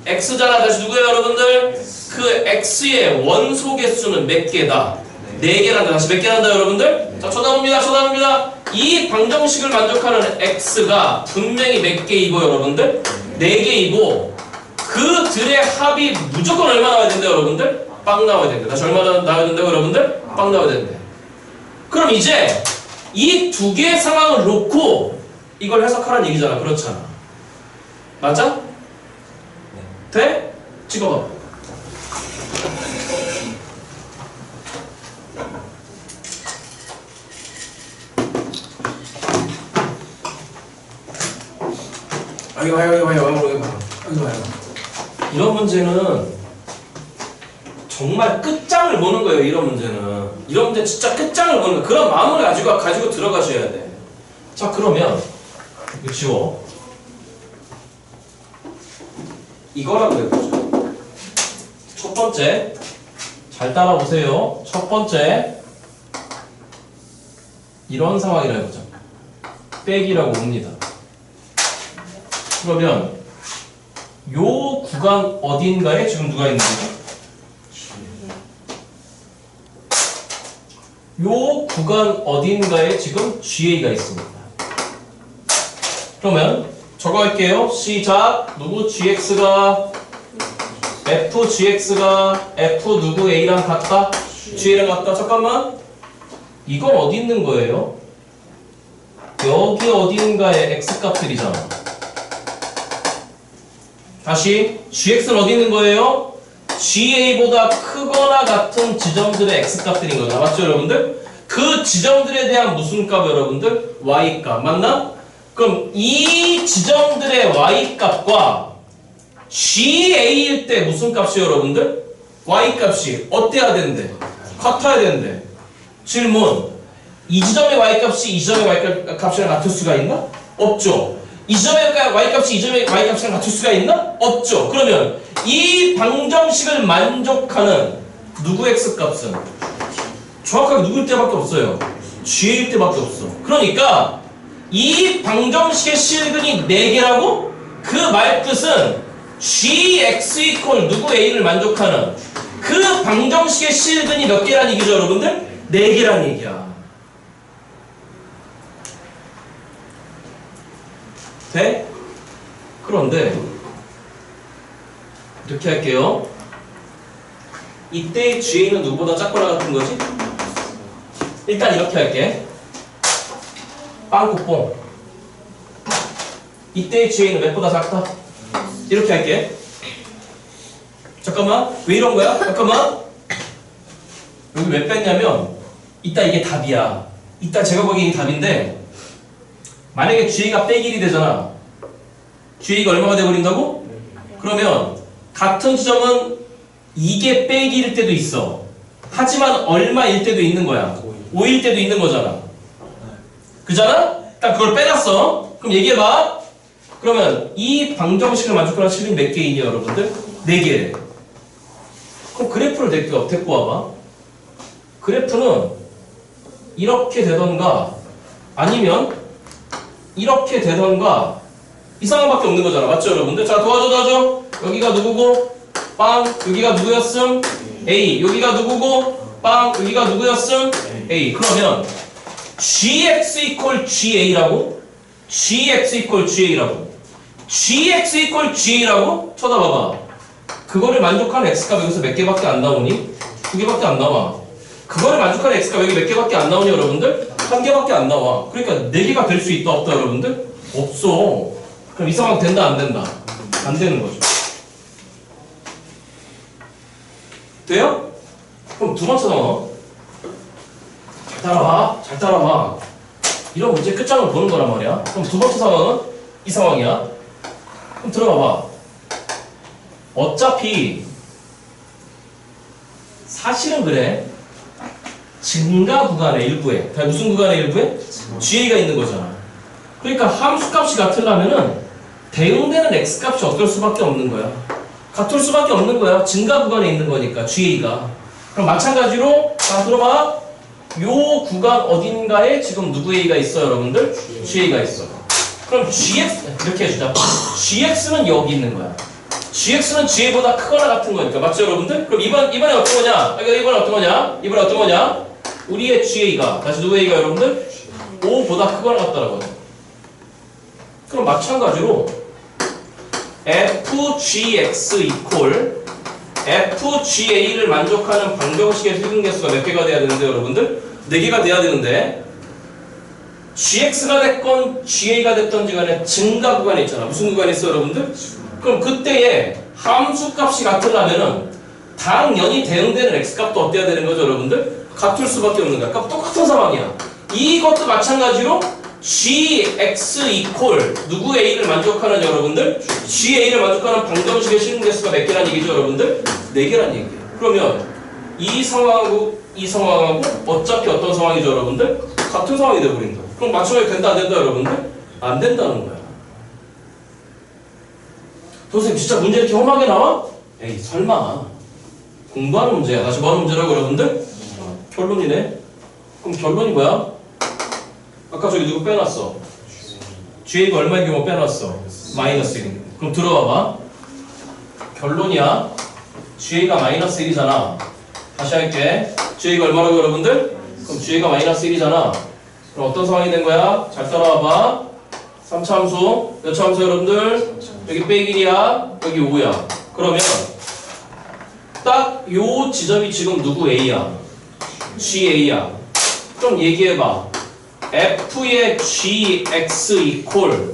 X잖아. 다시 누구예요 여러분들? 그 X의 원소 개수는 몇 개다? 4개란다. 다시 몇 개란다 여러분들? 자 쳐다봅니다. 이 방정식을 만족하는 X가 분명히 몇 개이고 여러분들? 4개이고 그들의 합이 무조건 얼마 나와야 된대요 여러분들? 빵 나와야 된대. 다시 얼마 나와야 된다고 여러분들? 빵 나와야 된대. 그럼 이제 이 두 개의 상황을 놓고 이걸 해석하라는 얘기잖아. 그렇잖아. 맞아? 돼? 찍어봐. 아이고. 이런 문제는 정말 끝장을 보는 거예요. 이런 문제 진짜 끝장을 보는 거예요. 그런 마음을 가지고 들어가셔야 돼. 자 그러면 이거 지워. 이거라고 해보죠. 첫 번째 잘 따라오세요. 첫 번째 이런 상황이라 해보자. 백이라고 봅니다. 그러면 요 구간 어딘가에 지금 누가 있는 거죠? 요 구간 어딘가에 지금 GA가 있습니다. 그러면 저거 할게요. 시작. 누구 GX가 FGX가 F 누구 A랑 같다? GA랑 같다. 잠깐만. 이건 어디 있는 거예요? 여기 어딘가에 X값들이잖아. 다시 GX는 어디 있는 거예요? GA보다 크거나 같은 지점들의 X값들인 거죠. 맞죠 여러분들? 그 지점들에 대한 무슨 값 여러분들? Y값. 맞나? 그럼 이 지점들의 Y값과 GA일 때 무슨 값이에요 여러분들? Y값이 어때야 되는데? 같아야 되는데. 질문. 이 지점의 Y값이 이 지점의 Y값이랑 같을 수가 있나? 없죠. 이 지점의 Y값이 이 지점의 Y값이랑 같을 수가 있나? 없죠. 그러면 이 방정식을 만족하는 누구 X값은 정확하게 누구일 때밖에 없어요. G일 때밖에 없어. 그러니까 이 방정식의 실근이 4개라고? 그 말뜻은 GX 이퀄 누구 A를 만족하는 그 방정식의 실근이 몇 개란 얘기죠 여러분들? 4개란 얘기야. 돼? 그런데 이렇게 할게요. 이때의 GA는 누구보다 작거나 같은 거지? 일단 이렇게 할게. 빵꾸뽕. 이때의 GA는 몇보다 작다? 이렇게 할게. 잠깐만. 왜 이런 거야? 잠깐만. 여기 왜 뺐냐면 이따 이게 답이야. 이따 제가 보기엔 답인데 만약에 GA가 빼기 1이 되잖아. GA가 얼마가 돼버린다고? 그러면 같은 지점은 이게 빼기 1일 때도 있어. 하지만 얼마일 때도 있는 거야. 5일 때도 있는 거잖아. 그잖아? 딱 그걸 빼놨어. 그럼 얘기해봐. 그러면 이 방정식을 만족하는 실빈 몇 개이냐 여러분들? 4개래. 그럼 그래프를 데리고 와봐. 그래프는 이렇게 되던가 아니면 이렇게 되던가 이 상황밖에 없는 거잖아. 맞죠 여러분들? 자 도와줘. 여기가 누구고? 빵. 여기가 누구였음? A. 여기가 누구고? 빵. 여기가 누구였음? A. 그러면 gx equal ga라고? gx equal ga라고? gx equal ga라고? 쳐다봐봐. 그거를 만족하는 x값 여기서 몇 개밖에 안 나오니? 2개밖에 안 나와. 그거를 만족하는 x값 여기 몇 개밖에 안 나오니 여러분들? 1개밖에 안 나와. 그러니까 4개가 될 수 있다 없다 여러분들? 없어. 그럼 이 상황 된다 안 된다? 안 되는 거죠. 돼요? 그럼 두 번째 상황. 잘 따라와. 이런 문제 끝장을 보는 거란 말이야. 그럼 두 번째 상황은 이 상황이야. 그럼 들어봐봐. 어차피 사실은 그래. 증가 구간의 일부에 무슨 구간의 일부에? GA가 있는 거잖아. 그러니까 함수값이 같으려면은 대응되는 x값이 어떨 수밖에 없는 거야. 같을 수밖에 없는 거야. 증가 구간에 있는 거니까 GA가. 그럼 마찬가지로 자 들어봐. 요 구간 어딘가에 지금 누구 A가 있어요 여러분들? GA가 있어. 그럼 GX 이렇게 해주자. GX는 여기 있는 거야. GX는 GA보다 크거나 같은 거니까. 맞죠 여러분들? 그럼 이번에 어떤 거냐? 이번에 어떤 거냐? 우리의 GA가 다시 누구 A가 여러분들? 5보다 크거나 같다라고 하죠. 그럼 마찬가지로 FGX equal FGA를 만족하는 방정식의 필근계수가 몇 개가 돼야 되는데 여러분들? 4개가 돼야 되는데 GX가 됐건 GA가 됐던지 간에 증가 구간이 있잖아. 무슨 구간이 있어 여러분들? 그럼 그때에 함수값이 같으려면은 당연히 대응되는 x값도 어때야 되는 거죠 여러분들? 같을 수밖에 없는 거야. 그러니까 똑같은 상황이야. 이것도 마찬가지로 gx equal 누구 a를 만족하는 여러분들? ga를 만족하는 방정식의 실근계수가 몇 개란 얘기죠 여러분들? 4개란 얘기예요. 그러면 이 상황하고 이 상황하고 어차피 어떤 상황이죠 여러분들? 같은 상황이 돼버린다. 그럼 맞춰야 된다 안 된다 여러분들? 안 된다는 거야. 선생님 진짜 문제 이렇게 험하게 나와? 에이 설마. 공부하는 문제야. 다시 뭐하는 문제라고 여러분들? 결론이네. 그럼 결론이 뭐야? 아까 저기 누구 빼놨어? GA가 얼마인 경우 빼놨어? 마이너스 1. 그럼 들어와봐. 결론이야. GA가 마이너스 1이잖아. 다시 할게. GA가 얼마라고 여러분들? 그럼 GA가 마이너스 1이잖아. 그럼 어떤 상황이 된 거야? 잘 따라와봐. 3차 함수. 몇 차 함수 여러분들? 여기 빼기 1이야. 여기 5야. 그러면 딱 요 지점이 지금 누구 A야? GA야. 좀 얘기해봐. F의 GX equal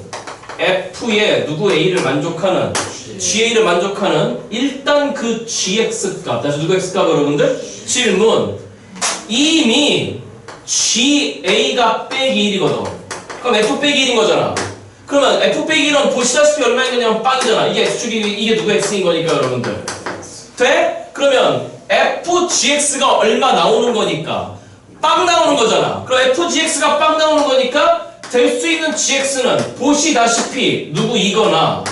F의 누구 A를 만족하는 GA를 만족하는 일단 그 GX 값. 다시 누구 X 값 여러분들? 질문. 이미 GA가 빼기 1이거든. 그럼 F 빼기 1인 거잖아. 그러면 F 빼기 1은 보시다시피 얼마인 거냐면 빵이잖아. 이게 X축이 이게 누구 X인 거니까 여러분들. 돼? 그러면 FGX가 얼마 나오는 거니까 빵 나오는 거잖아. 그럼 FGX가 빵 나오는 거니까 될 수 있는 GX는 보시다시피 누구이거나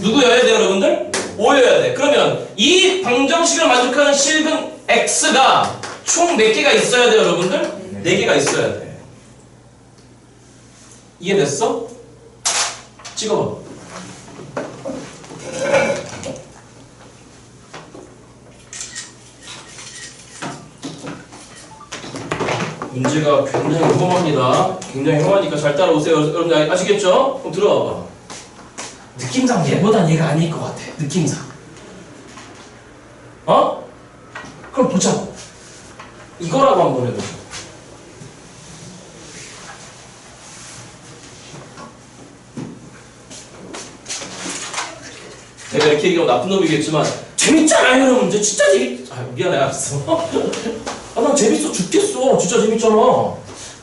누구여야 돼 여러분들? 5여야 돼. 그러면 이 방정식을 만족하는 실근 X가 총 몇 개가 있어야 돼 여러분들? 4개가 있어야 돼. 이해됐어? 찍어봐. 문제가 굉장히 험합니다. 굉장히 험하니까 잘 따라오세요. 여러분 아시겠죠? 그럼 들어와봐. 느낌상 얘보단 얘가 아닐 것 같아. 느낌상. 어? 그럼 보자. 이거라고 한번 해보자. 내가 이렇게 얘기하면 나쁜 놈이겠지만 재밌잖아요. 이런 문제 진짜 재밌... 아 미안해 알았어. 아, 난 재밌어 죽겠어. 진짜 재밌잖아.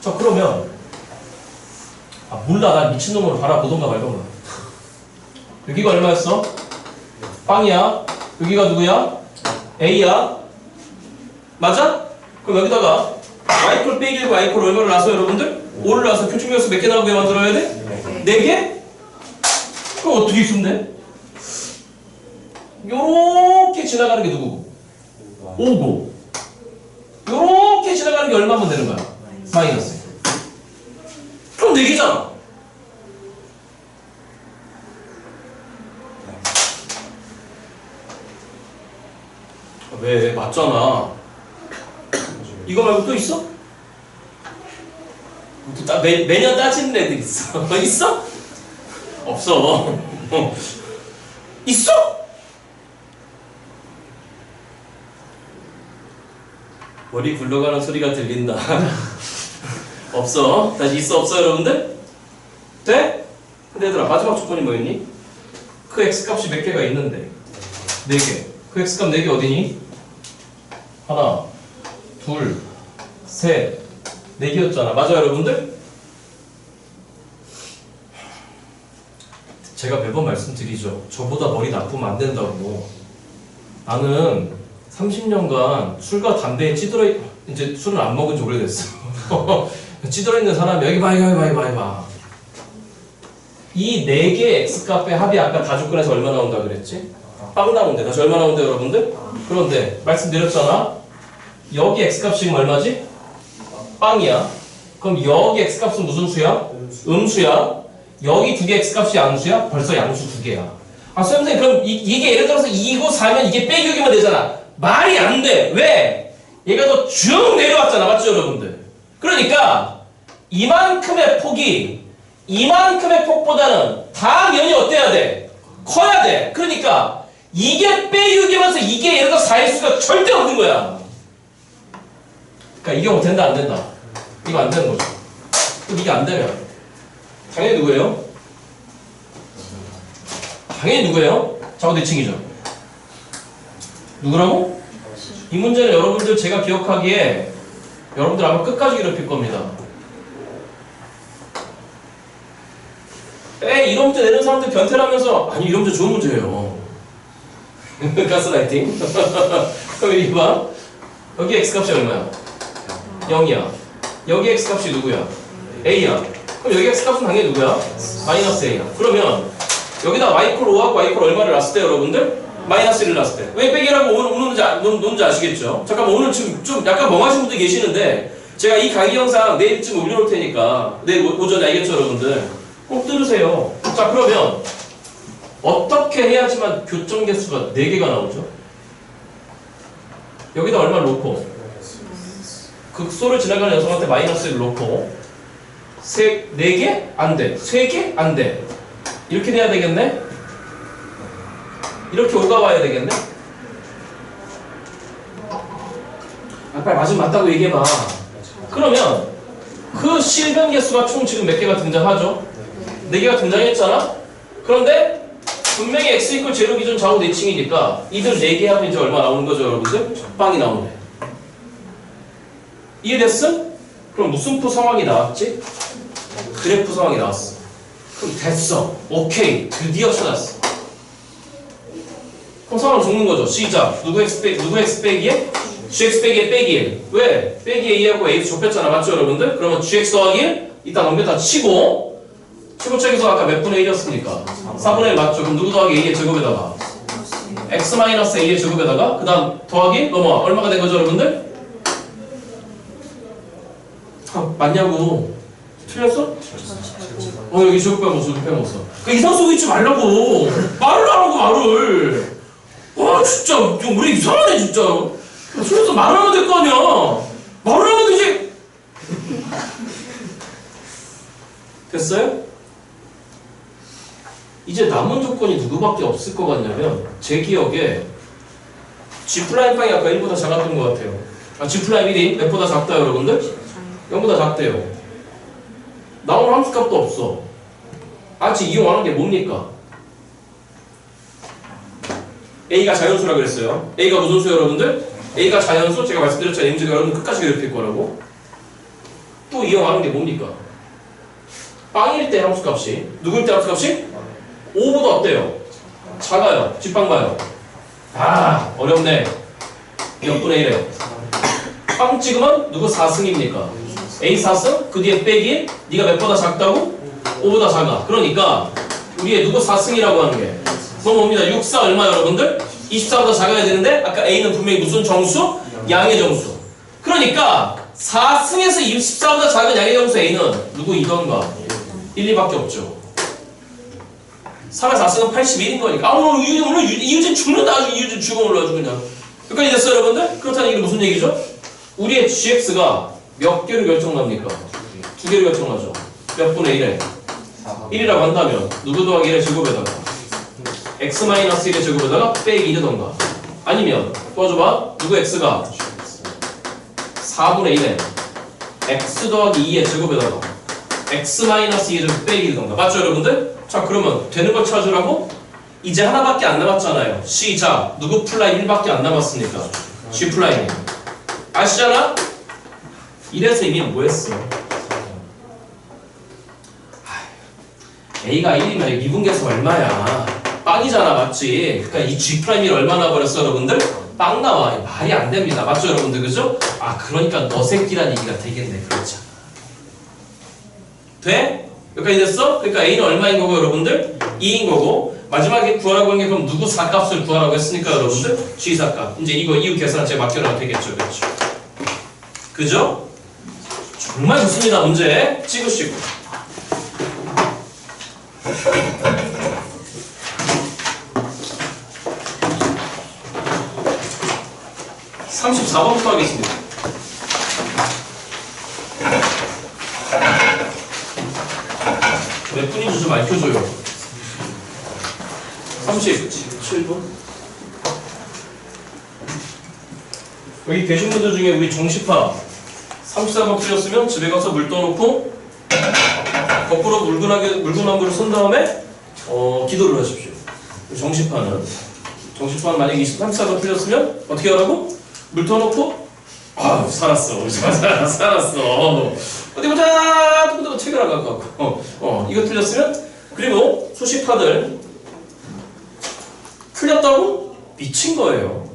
자, 그러면 아, 몰라. 난 미친놈으로 바라보던가 말던가. 여기가 얼마였어? 빵이야. 여기가 누구야? A야. 맞아? 그럼 여기다가 y콜 빼기 1과 y콜 얼마를 놔서 여러분들? 5를 놔서 표준명수 몇 개 나오게 만들어야 돼? 4개? 그럼 어떻게 있으면 돼? 요렇게 지나가는 게 누구고? 5고 요렇게 지나가는 게 얼마면 되는 거야? 마이너스. 그럼 4개잖아. 왜? 맞잖아. 이거 말고 또 있어? 매년 따지는 애들 있어. 있어? 없어. 있어? 머리 굴러가는 소리가 들린다. 없어. 다시 있어 없어 여러분들? 돼? 근데 얘들아 마지막 조건이 뭐였니? 그 x값이 몇 개가 있는데 4개. 그 x값 4개 어디니? 하나, 둘, 셋, 4개였잖아. 맞아 여러분들? 제가 매번 말씀드리죠. 저보다 머리 나쁘면 안 된다고. 나는 30년간 술과 담배에 이제 술은 안 먹은 지 오래됐어. 찌들어 있는 사람이 여기 봐. 이 4개 x값의 합이 아까 다조건에서 얼마 나온다 그랬지? 빵 나온대. 다시 얼마 나온대 여러분들? 그런데 말씀드렸잖아. 여기 x값이 지금 얼마지? 빵이야. 그럼 여기 x값은 무슨 수야? 음수야. 여기 2개 x값이 양수야? 벌써 양수 2개야. 아 선생님 그럼 이게 예를 들어서 2고 4면 이게 빼기 여기만 되잖아. 말이 안 돼. 왜? 얘가 더 쭉 내려왔잖아. 맞죠 여러분들? 그러니까 이만큼의 폭보다는 당연히 어때야 돼? 커야 돼. 그러니까 이게 빼기면서 이게 예를 들어 4의 수가 절대 없는 거야. 그러니까 이 경우 된다 안 된다? 이거 안 되는 거죠. 그럼 이게 안 되면 당연히 누구예요? 당연히 누구예요? 좌우대칭이죠. 누구라고? 이 문제는 여러분들 제가 기억하기에 여러분들 아마 끝까지 괴롭힐 겁니다. 이런 문제 내는 사람들 변태라면서 아니 이런 문제 좋은 문제예요. 가스라이팅. 그럼 이리 봐. 여기 x값이 얼마야? 0이야. 여기 x값이 누구야? a야. 그럼 여기 x값은 당연히 누구야? 마이너스 a야. 그러면 여기다 y콜 5하고 y콜 얼마를 놨을 때 여러분들? 마이너스 1을 놨을 때. 왜 빼기라고 노는지 아시겠죠? 잠깐만 오늘 지금 좀 약간 멍하신 분들 계시는데 제가 이 강의 영상 내일쯤 올려놓을 테니까 내일 오전에 알겠죠 여러분들? 꼭 들으세요. 자 그러면 어떻게 해야지만 교점 개수가 4개가 나오죠? 여기다 얼마를 놓고 극소를 지나가는 여성한테 마이너스를 놓고 4개? 안 돼. 3개? 안 돼. 이렇게 돼야 되겠네? 이렇게 오가 와야 되겠네? 아, 빨리 맞으면 맞다고 얘기해봐. 그러면 그 실변 개수가 총 지금 몇 개가 등장하죠? 4개가 등장했잖아? 그런데 분명히 x 이퀄 제로 기준 좌우 내칭이니까 이들 4개 하면 이제 얼마 나오는 거죠 여러분들? 빵이 나오네. 이해됐어? 그럼 무슨 푸 상황이 나왔지? 그래프 상황이 나왔어. 그럼 됐어. 오케이. 드디어 찾았어. 그럼 상황을 적는 거죠. 시작. 누구 x 빼기에? gx 빼기에 빼기 1. 왜? 빼기 a하고 a에서 좁혔잖아. 맞죠 여러분들? 그러면 gx 더하기 1? 이따 넘겼다 치고 치고책에서 아까 몇 분의 1이었습니까? 4분의 1 맞죠? 그럼 누구 더하기 a의 제곱에다가 x-a의 제곱에다가 그 다음 더하기 넘어와. 얼마가 된 거죠 여러분들? 아, 맞냐고. 틀렸어? 여기 제곱 빼먹었어. 여기 빼먹었어. 그러니까 이상 쓰고 있지 말라고. 말을 하라고 말을. 와 진짜 우리 이상하네 진짜. 그래서 말을 하면 될 거 아니야. 말을 하면 되지. 됐어요? 이제 남은 조건이 누구밖에 없을 것 같냐면 제 기억에 G'빵이 아까 1보다 작았던 것 같아요. G'1이 몇보다 작다 여러분들? 0보다 작대요. 나오는 함수값도 없어. 아직 이용하는 게 뭡니까? A가 자연수라 그랬어요. A가 무슨 수요 여러분들? A가 자연수 제가 말씀드렸잖아요. 문제가 여러분 끝까지 괴롭힐 거라고. 또 이용하는 게 뭡니까? 빵일 때 함수값이 누구일 때 함수값이? 5보다 어때요? 작아요. 뒷방 봐요. 아 어렵네. 몇 분의 1에 빵 찍으면 누구 4승입니까? A 4승? 그 뒤에 빼기 네가 몇 보다 작다고? 5보다 작아. 그러니까 우리의 누구 4승이라고 하는 게 그건 뭡니다. 6, 4 얼마 여러분들? 24보다 작아야 되는데 아까 A는 분명히 무슨 정수? 양의 정수. 그러니까 4승에서 24보다 작은 양의 정수 A는 누구 2번가? 1, 2밖에 없죠. 3의 4승은 81인 거니까. 오늘 이유진 죽는다. 아주 이유진 죽음을 아주 그냥. 여기까지 됐어요 여러분들? 그렇다는 얘기는 무슨 얘기죠? 우리의 GX가 몇 개로 결정납니까? 2개로 결정나죠. 몇 분의 1에? 1이라고 한다면 누구 더하기 1의 제곱에다가 x-1의 제곱에다가 빼기 2던가 아니면 도와줘봐. 누구 x가 4분의 1에 x 더하기 2의 제곱에다가 x-2의 제곱 빼기 2던가 맞죠 여러분들? 자 그러면 되는 걸 찾으라고? 이제 하나밖에 안 남았잖아요. 시작. 누구 플라임 1밖에 안 남았으니까 G 플라임이 아시잖아? 이래서 이미 뭐 했어? A가 1이면 미분계수 얼마야? 빵이잖아 맞지? 그러니까 이 G 프라임이 얼마나 버렸어 여러분들? 빵 나와. 말이 안 됩니다. 맞죠 여러분들 그죠? 아 그러니까 너 새끼란 얘기가 되겠네. 그렇잖아. 돼? 여기까지 됐어? 그러니까 A는 얼마인 거고 여러분들? 2인 거고 마지막에 구하라고 한 게 그럼 누구 4값을 구하라고 했으니까 여러분들? G 4값. 이제 이거 이유 계산 제가 맡겨놔도 되겠죠. 그렇죠? 그죠? 정말 좋습니다. 문제 찍으시고 34번부터 하겠습니다. 몇 분인지 좀 알려줘요. 37분. 여기 계신 분들 중에 우리 정시파 34번 틀렸으면 집에 가서 물 떠놓고 거꾸로 물구나무를 선 다음에 기도를 하십시오. 정시파는 만약에 34번 틀렸으면 어떻게 하라고? 물 떠놓고 아 살았어. 살았어. 어디 보자. 또 책을 안 갖고 왔고 이거 틀렸으면 그리고 수시파들 틀렸다고 미친 거예요.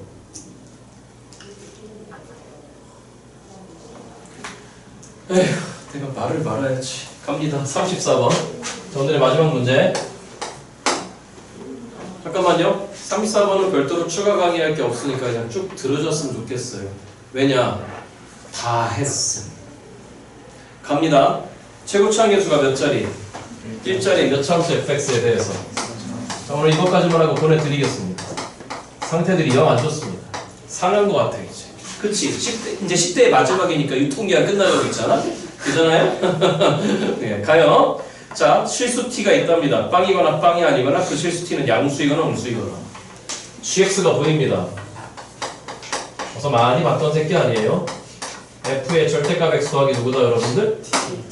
에휴 내가 말을 말아야지. 갑니다. 34번 오늘의 마지막 문제. 잠깐만요. 34번은 별도로 추가 강의할 게 없으니까 그냥 쭉 들어줬으면 좋겠어요. 왜냐? 다 했음. 갑니다. 최고치 함수가 몇 자리? 1자리 몇 참수 fx에 대해서. 자, 오늘 이것까지만 하고 보내드리겠습니다. 상태들이 영 안 좋습니다. 상한 것 같아 이제. 그치? 이제 10대의 마지막이니까 유통기한 끝나려고 있잖아? 그잖아요? 네, 가요. 자, 실수 t가 있답니다. 빵이거나 빵이 아니거나 그 실수 t는 양수이거나 음수이거나. gx가 보입니다. 어서 많이 봤던 새끼 아니에요? f의 절대값 x 더하기 누구다 여러분들?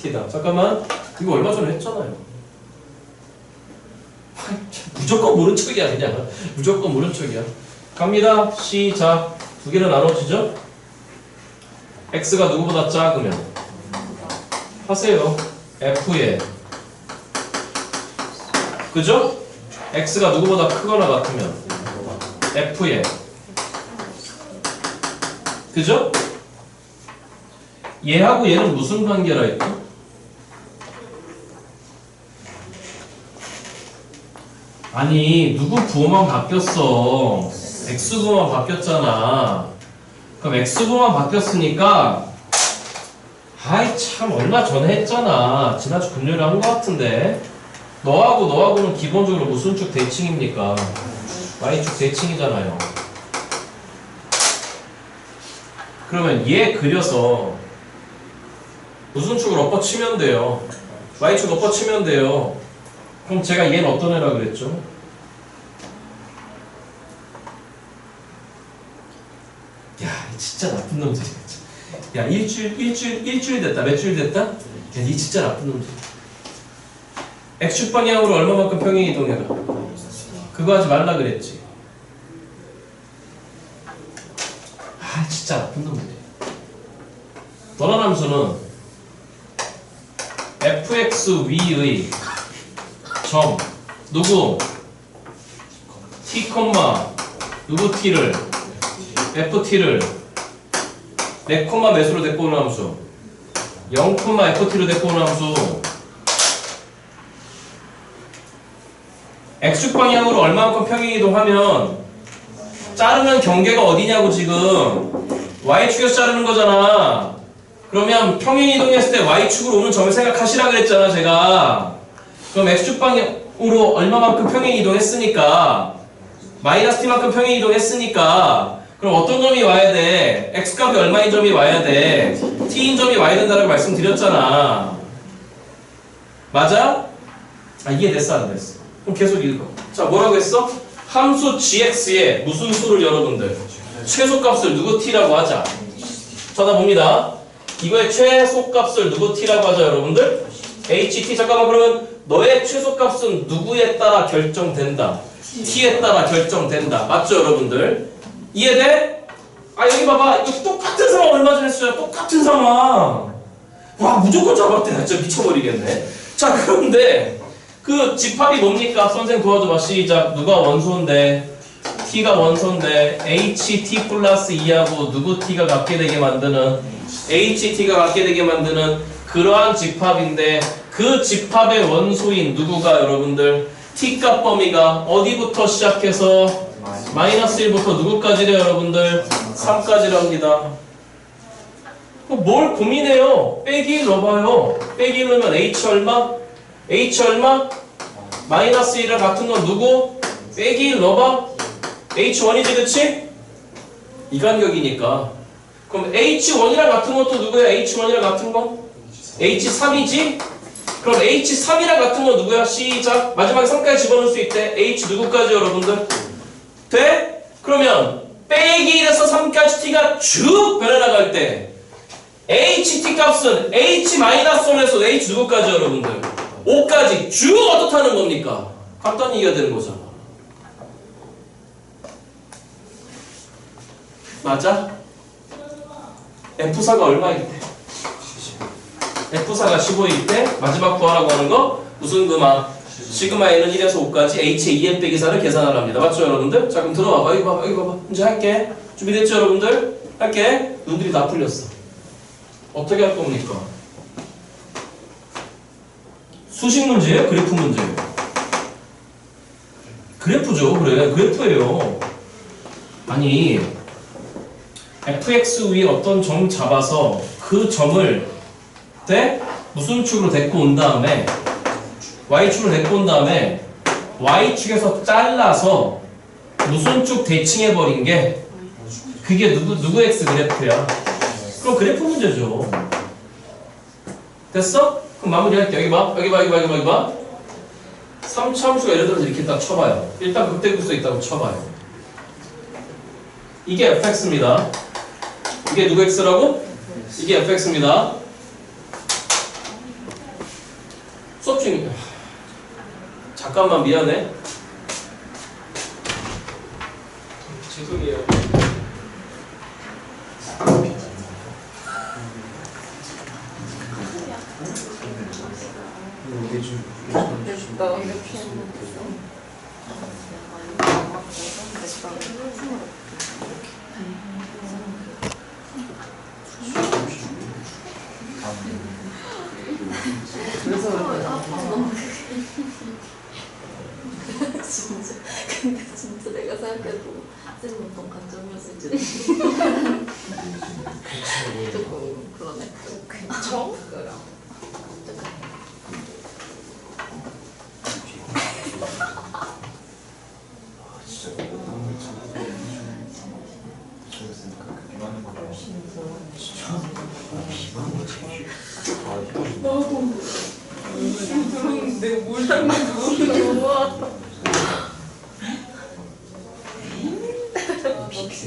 t다. 잠깐만 이거 얼마 전에 했잖아요. 무조건 모른 척이야 그냥. 무조건 모른 척이야. 갑니다. 시작. 두 개로 나눠지죠? x가 누구보다 작으면 하세요. f의 그죠? x가 누구보다 크거나 같으면 f의 그죠? 얘하고 얘는 무슨 관계라 했죠? 아니 누구 부호만 바뀌었어. x부호만 바뀌었잖아. 그럼 x부호만 바뀌었으니까 아이 참 얼마 전에 했잖아. 지난주 금요일에 한 거 같은데 너하고는 기본적으로 무슨 축 대칭입니까? y축 대칭이잖아요. 그러면 얘 그려서 무슨 축을 엎어치면 돼요? y축 엎어치면 돼요. 그럼 제가 얘는 어떤 애라 그랬죠? 야 진짜 나쁜 놈들이야. 야 일주일 됐다. 몇 주일 됐다? 야 이 진짜 나쁜 놈들. x축 방향으로 얼마만큼 평행 이동해라. 그거 하지 말라 그랬지. 진짜 나쁜 놈이네. 너란 함수는 fx위의 점 누구 t, 누구 t를 ft를 몇 콤마 몇으로 데리고 오는 함수 0, ft로 데리고 오는 함수 x축 방향으로 얼마만큼 평행이동하면 자르는 경계가 어디냐고 지금 y축에서 자르는 거잖아. 그러면 평행이동했을 때 y축으로 오는 점을 생각하시라 그랬잖아 제가. 그럼 x축 방향으로 얼마만큼 평행이동했으니까 마이너스 t만큼 평행이동했으니까 그럼 어떤 점이 와야 돼? x값이 얼마인 점이 와야 돼? t인 점이 와야 된다고 말씀드렸잖아. 맞아? 아 이해됐어 안 됐어? 그럼 계속 읽어. 자 뭐라고 했어? 함수 gx에 무슨 수를 여러분들? 최소값을 누구 t라고 하자. 쳐다봅니다. 이거의 최소값을 누구 t라고 하자 여러분들? ht. 잠깐만 그러면 너의 최소값은 누구에 따라 결정된다. t에 따라 결정된다. 맞죠 여러분들? 이해돼? 아 여기 봐봐. 이거 똑같은 상황 얼마 전에 했어요. 똑같은 상황. 와 무조건 잡았대. 나 진짜 미쳐버리겠네. 자 그런데 그 집합이 뭡니까? 선생님 도와줘봐. 시작. 누가 원소인데 t가 원소인데 ht 플러스 2하고 누구 t가 같게 되게 만드는 ht가 같게 되게 만드는 그러한 집합인데 그 집합의 원소인 누구가 여러분들 t값 범위가 어디부터 시작해서 마이너스 1부터 누구까지래요 여러분들? 3까지랍니다. 뭘 고민해요? 빼기 1 넣어봐요. 빼기 1 넣으면 h 얼마? h 얼마? 마이너스 1이랑 같은 건 누구? 빼기 1 넣어봐. h1이지 그치? 이 간격이니까. 그럼 h1이랑 같은 건 또 누구야? h1이랑 같은 건? h3이지? 그럼 h3이랑 같은 건 누구야? 시작. 마지막에 3까지 집어넣을 수 있대. h 누구까지 여러분들? 돼? 그러면 빼기 1에서 3까지 t가 쭉 변해나갈 때 ht 값은 h-1에서 h 누구까지 여러분들? 5까지 쭉 어떻다는 겁니까? 간단히 이해가 되는 거잖아. 맞아? F4가 얼마일 때? F4가 15일 때 마지막 구하라고 하는 거 무슨 금화? 시그마 N은 1에서 5까지 H의 2n 빼기 4를 계산하랍니다. 맞죠 여러분들? 자 그럼 들어와봐. 여기 봐봐. 여기 봐봐. 이제 할게. 준비됐죠 여러분들? 할게. 눈들이 다 풀렸어. 어떻게 할 겁니까? 수식 문제예요? 그래프 문제예요? 그래프죠. 그래. 그래프예요. 아니 fx 위에 어떤 점 잡아서 그 점을 무슨 축으로 데리고 온 다음에 y축으로 데리고 온 다음에 y축에서 잘라서 무슨 쭉 대칭해버린 게 그게 누구 x 그래프야. 그럼 그래프 문제죠. 됐어? 그럼 마무리할게. 여기 봐. 여기 봐. 여기 봐. 여기 봐. 3차 함수가 예를 들어서 이렇게 딱 쳐봐요. 일단 극대극소 있다고 쳐봐요. 이게 fx입니다. 이게 누구 x라고? 이게 fx입니다. 수업 중이야. 잠깐만 미안해. 죄송해요. 근데 진짜 내가 생각해도 쌤은 어떤 관점이었을지 조금 그러네. 그쵸? 내가 뭘 닮았는지 모르겠어.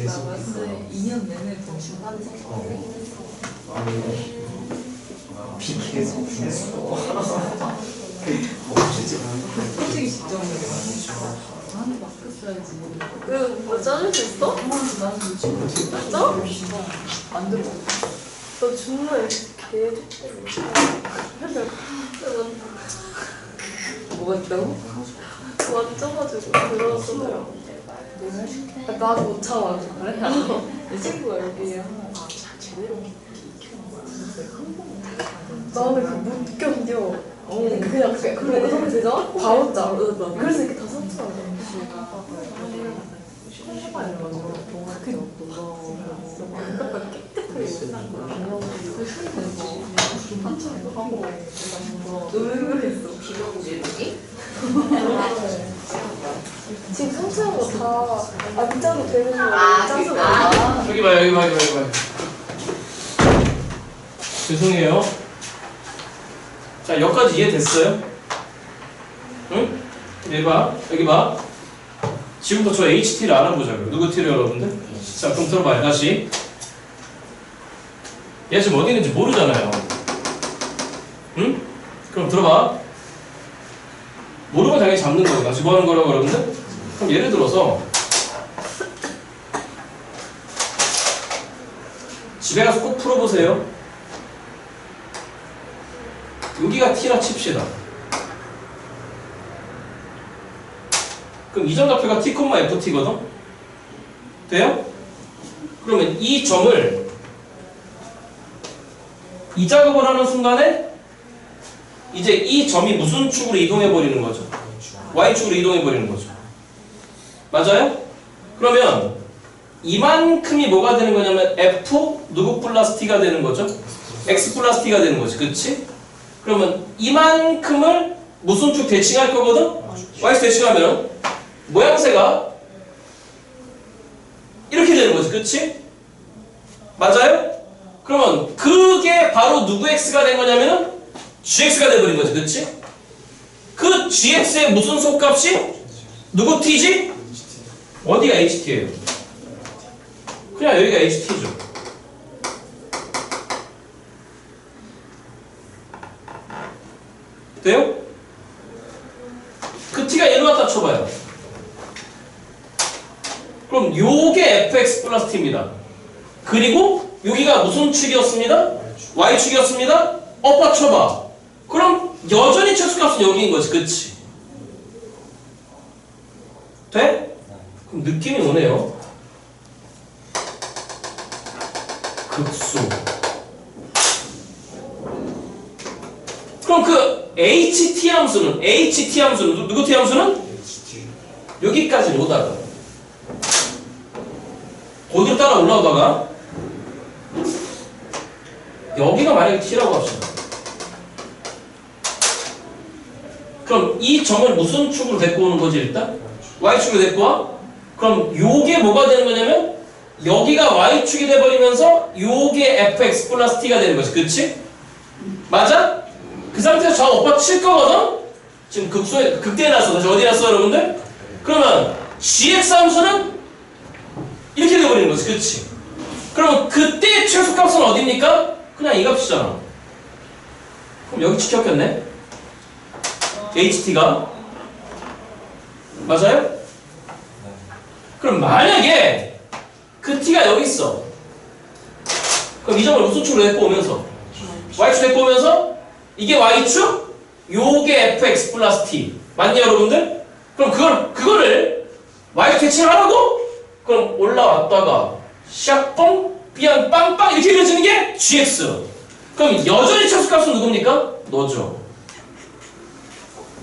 남았어요. 2년 내내 더 중간에서 비 계속 솔직히 진짜 나한테 맡겼어야지. 그뭐 짜줄 수 있어? 나는 진짜? 만들어. 너 정말 개 뭐가 있다고? 완져가지고 들어왔어요. 나도 못 참아. 그래? 내 친구가 여기 하나 제대로 나는 그못 견뎌. 그냥 그래 어떻게 되죠? 바로 짜. 그래서 이렇게 다 샀잖아. 지금 상처한 거 다 안 짜도 되는 거 짜서 나. 여기 봐요, 여기 봐요, 여기 봐요. 죄송해요. 자, 여기까지 이해됐어요? 응? 여기 봐, 여기 봐. 지금부터 저 HT를 알아보자고요. 누구 T를 여러분들? 자, 그럼 들어봐요, 다시. 얘 지금 어디 있는지 모르잖아요. 응? 그럼 들어봐. 모르면 당연히 잡는 거고. 나 지금 뭐 하는 거라고 여러분들? 그럼 예를 들어서 집에 가서 꼭 풀어보세요. 여기가 T라 칩시다. 그럼 이정답표가 T, FT거든? 돼요? 그러면 이 점을 이 작업을 하는 순간에 이제 이 점이 무슨 축으로 이동해 버리는 거죠? Y축으로 이동해 버리는 거죠. 맞아요? 그러면 이만큼이 뭐가 되는 거냐면 F 누구 플러스 T가 되는 거죠? X 플러스 T가 되는 거지. 그치? 그러면 이만큼을 무슨 축 대칭할 거거든? Y축 대칭하면 모양새가 이렇게 되는 거지. 그치? 맞아요? 그러면 그게 바로 누구 X가 된 거냐면은 GX가 돼버린 거지. 그치? 그 GX의 무슨 속값이 누구 T지? 어디가 HT예요? 그냥 여기가 HT죠. 돼요? 그 T가 얘로 갖다 쳐봐요. 그럼 요게 fx 플러스 t입니다. 그리고 여기가 무슨 축이었습니다? y축이었습니다. 엎어 쳐봐. 그럼 여전히 최소값은 여기인 거지. 그치? 돼? 그럼 느낌이 오네요. 극소. 그럼 그 HT 함수는 누구 T 함수는? 여기까지 오다가 어디로 따라 올라오다가 여기가 만약에 T라고 합시다. 그럼 이 점을 무슨 축으로 데리고 오는 거지 일단? Y축으로 데리고 와? 그럼 요게 뭐가 되는 거냐면 여기가 Y축이 돼버리면서 요게 fx 플러스 t가 되는 거지. 그치? 맞아? 그 상태에서 저 오빠 칠 거거든? 지금 극대에 놨어. 다시 어디 놨어 여러분들? 그러면 gx 함수는 이렇게 돼버리는 거지. 그치? 그러면 그때의 최소값은 어딥니까? 그냥 이 값이잖아. 그럼 여기 지켰겠네? ht가 맞아요? 그럼 만약에 그 t가 여기 있어. 그럼 이 점을 무슨 축으로 데리고 오면서 y축 데리고 오면서 이게 y축, 요게 fx 플러스 t 맞니 여러분들? 그럼 그거를 y축 대칭하라고? 그럼 올라왔다가 샥뽕 삐안 빵빵 이렇게 그려지는 게 gx. 그럼 여전히 최소값은 누굽니까? 너죠.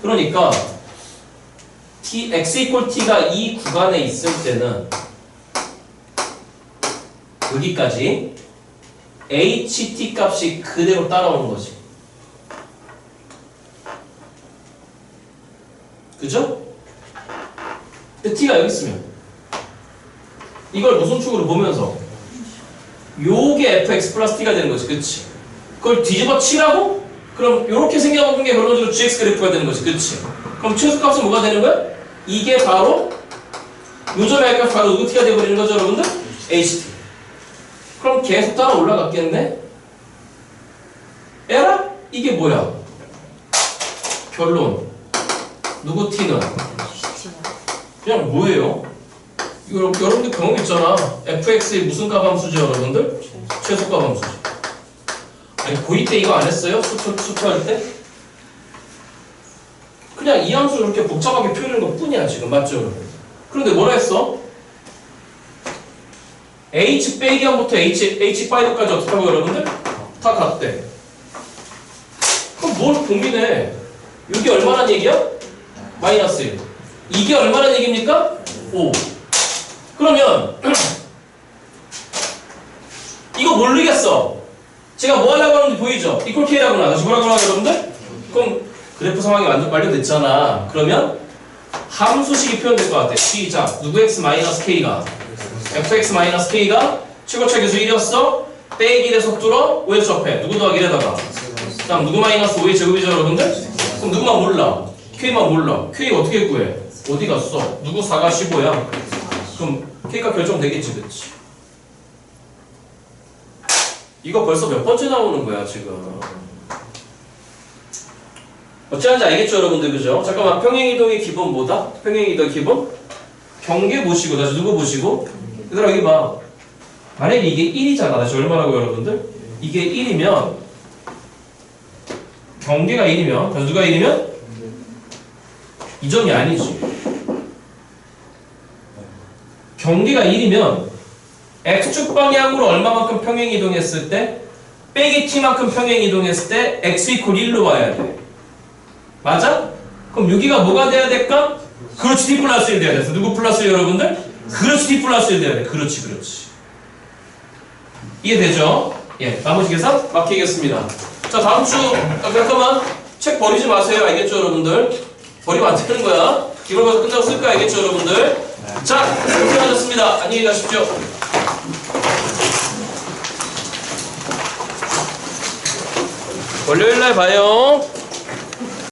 그러니까 x equal t가 이 구간에 있을 때는 여기까지 ht 값이 그대로 따라오는 거지. 그죠? 근데 t가 여기 있으면 이걸 무슨 축으로 보면서 요게 fx 플러스 t가 되는 거지. 그치? 그걸 뒤집어 치라고? 그럼 요렇게 생겨먹은 게 결론적으로 gx 그래프가 되는 거지. 그치? 그럼 최소값은 뭐가 되는 거야? 이게 바로 요점의 할값 바로 누구 t가 되어버리는 거죠 여러분들? ht. 그럼 계속 따라 올라갔겠네? 에라? 이게 뭐야? 결론 누구 t는 그냥 뭐예요? 이거 여러분들 경험 있잖아. fx의 무슨 값 함수죠 여러분들? 최소값 함수죠. 아니 고2 때 이거 안 했어요? 수투할 때? 그냥 이 함수를 이렇게 복잡하게 표현하는 것 뿐이야 지금 맞죠 여러분? 그런데 뭐라 했어? h 빼기 1부터 h 파이브까지 어떻게 하고 여러분들? 다 같대. 그럼 뭘 고민해? 이게 얼마란 얘기야? 마이너스 1. 이게 얼마란 얘기입니까? 5. 그러면 이거 모르겠어. 제가 뭐 하려고 하는지 보이죠? 이퀄 K라고 나와. 다시 뭐라고 나와요 여러분들? 그럼 그래프 상황이 완료됐잖아. 그러면 함수식이 표현될 것 같아. 시작. 누구 x-k가 fx-k가 최고차 계수 1이었어. 빼기 1의 속도로 5의 접해. 누구 더하기 1에다가 그 다음 누구 마이너스 5의 제곱이죠 여러분들? 그럼 누구만 몰라? K만 몰라. K 어떻게 구해? 어디 갔어? 누구 4가 15야? 그럼 K가 결정되겠지 그치? 이거 벌써 몇 번째 나오는 거야 지금. 어찌하는지 알겠죠 여러분들 그죠? 잠깐만 평행이동의 기본 뭐다? 평행이동의 기본? 경계 보시고 다시 누구 보시고? 얘들아 여기 봐. 만약에 이게 1이잖아. 다시 얼마라고 여러분들? 이게 1이면 경계가 1이면 다시 누가 1이면? 이 점이 아니지. 경계가 1이면 x축 방향으로 얼마만큼 평행이동했을 때 빼기 t만큼 평행이동했을 때 x 이퀄 1로 와야 돼. 맞아? 그럼 여기가 뭐가 돼야 될까? 그렇지 t 플러스 1 돼야 돼. 누구 플러스 1 여러분들? 그렇지 t 플러스 1 돼야 돼. 그렇지 그렇지. 이해되죠? 예, 나머지 계산 맡기겠습니다. 자 다음 주 잠깐만 책 버리지 마세요. 알겠죠 여러분들? 버리면 안 되는 거야. 이걸 봐서 끝나고 쓸 거야. 알겠죠 여러분들? 자 고생하셨습니다. 안녕히 가십시오. 월요일날 봐요.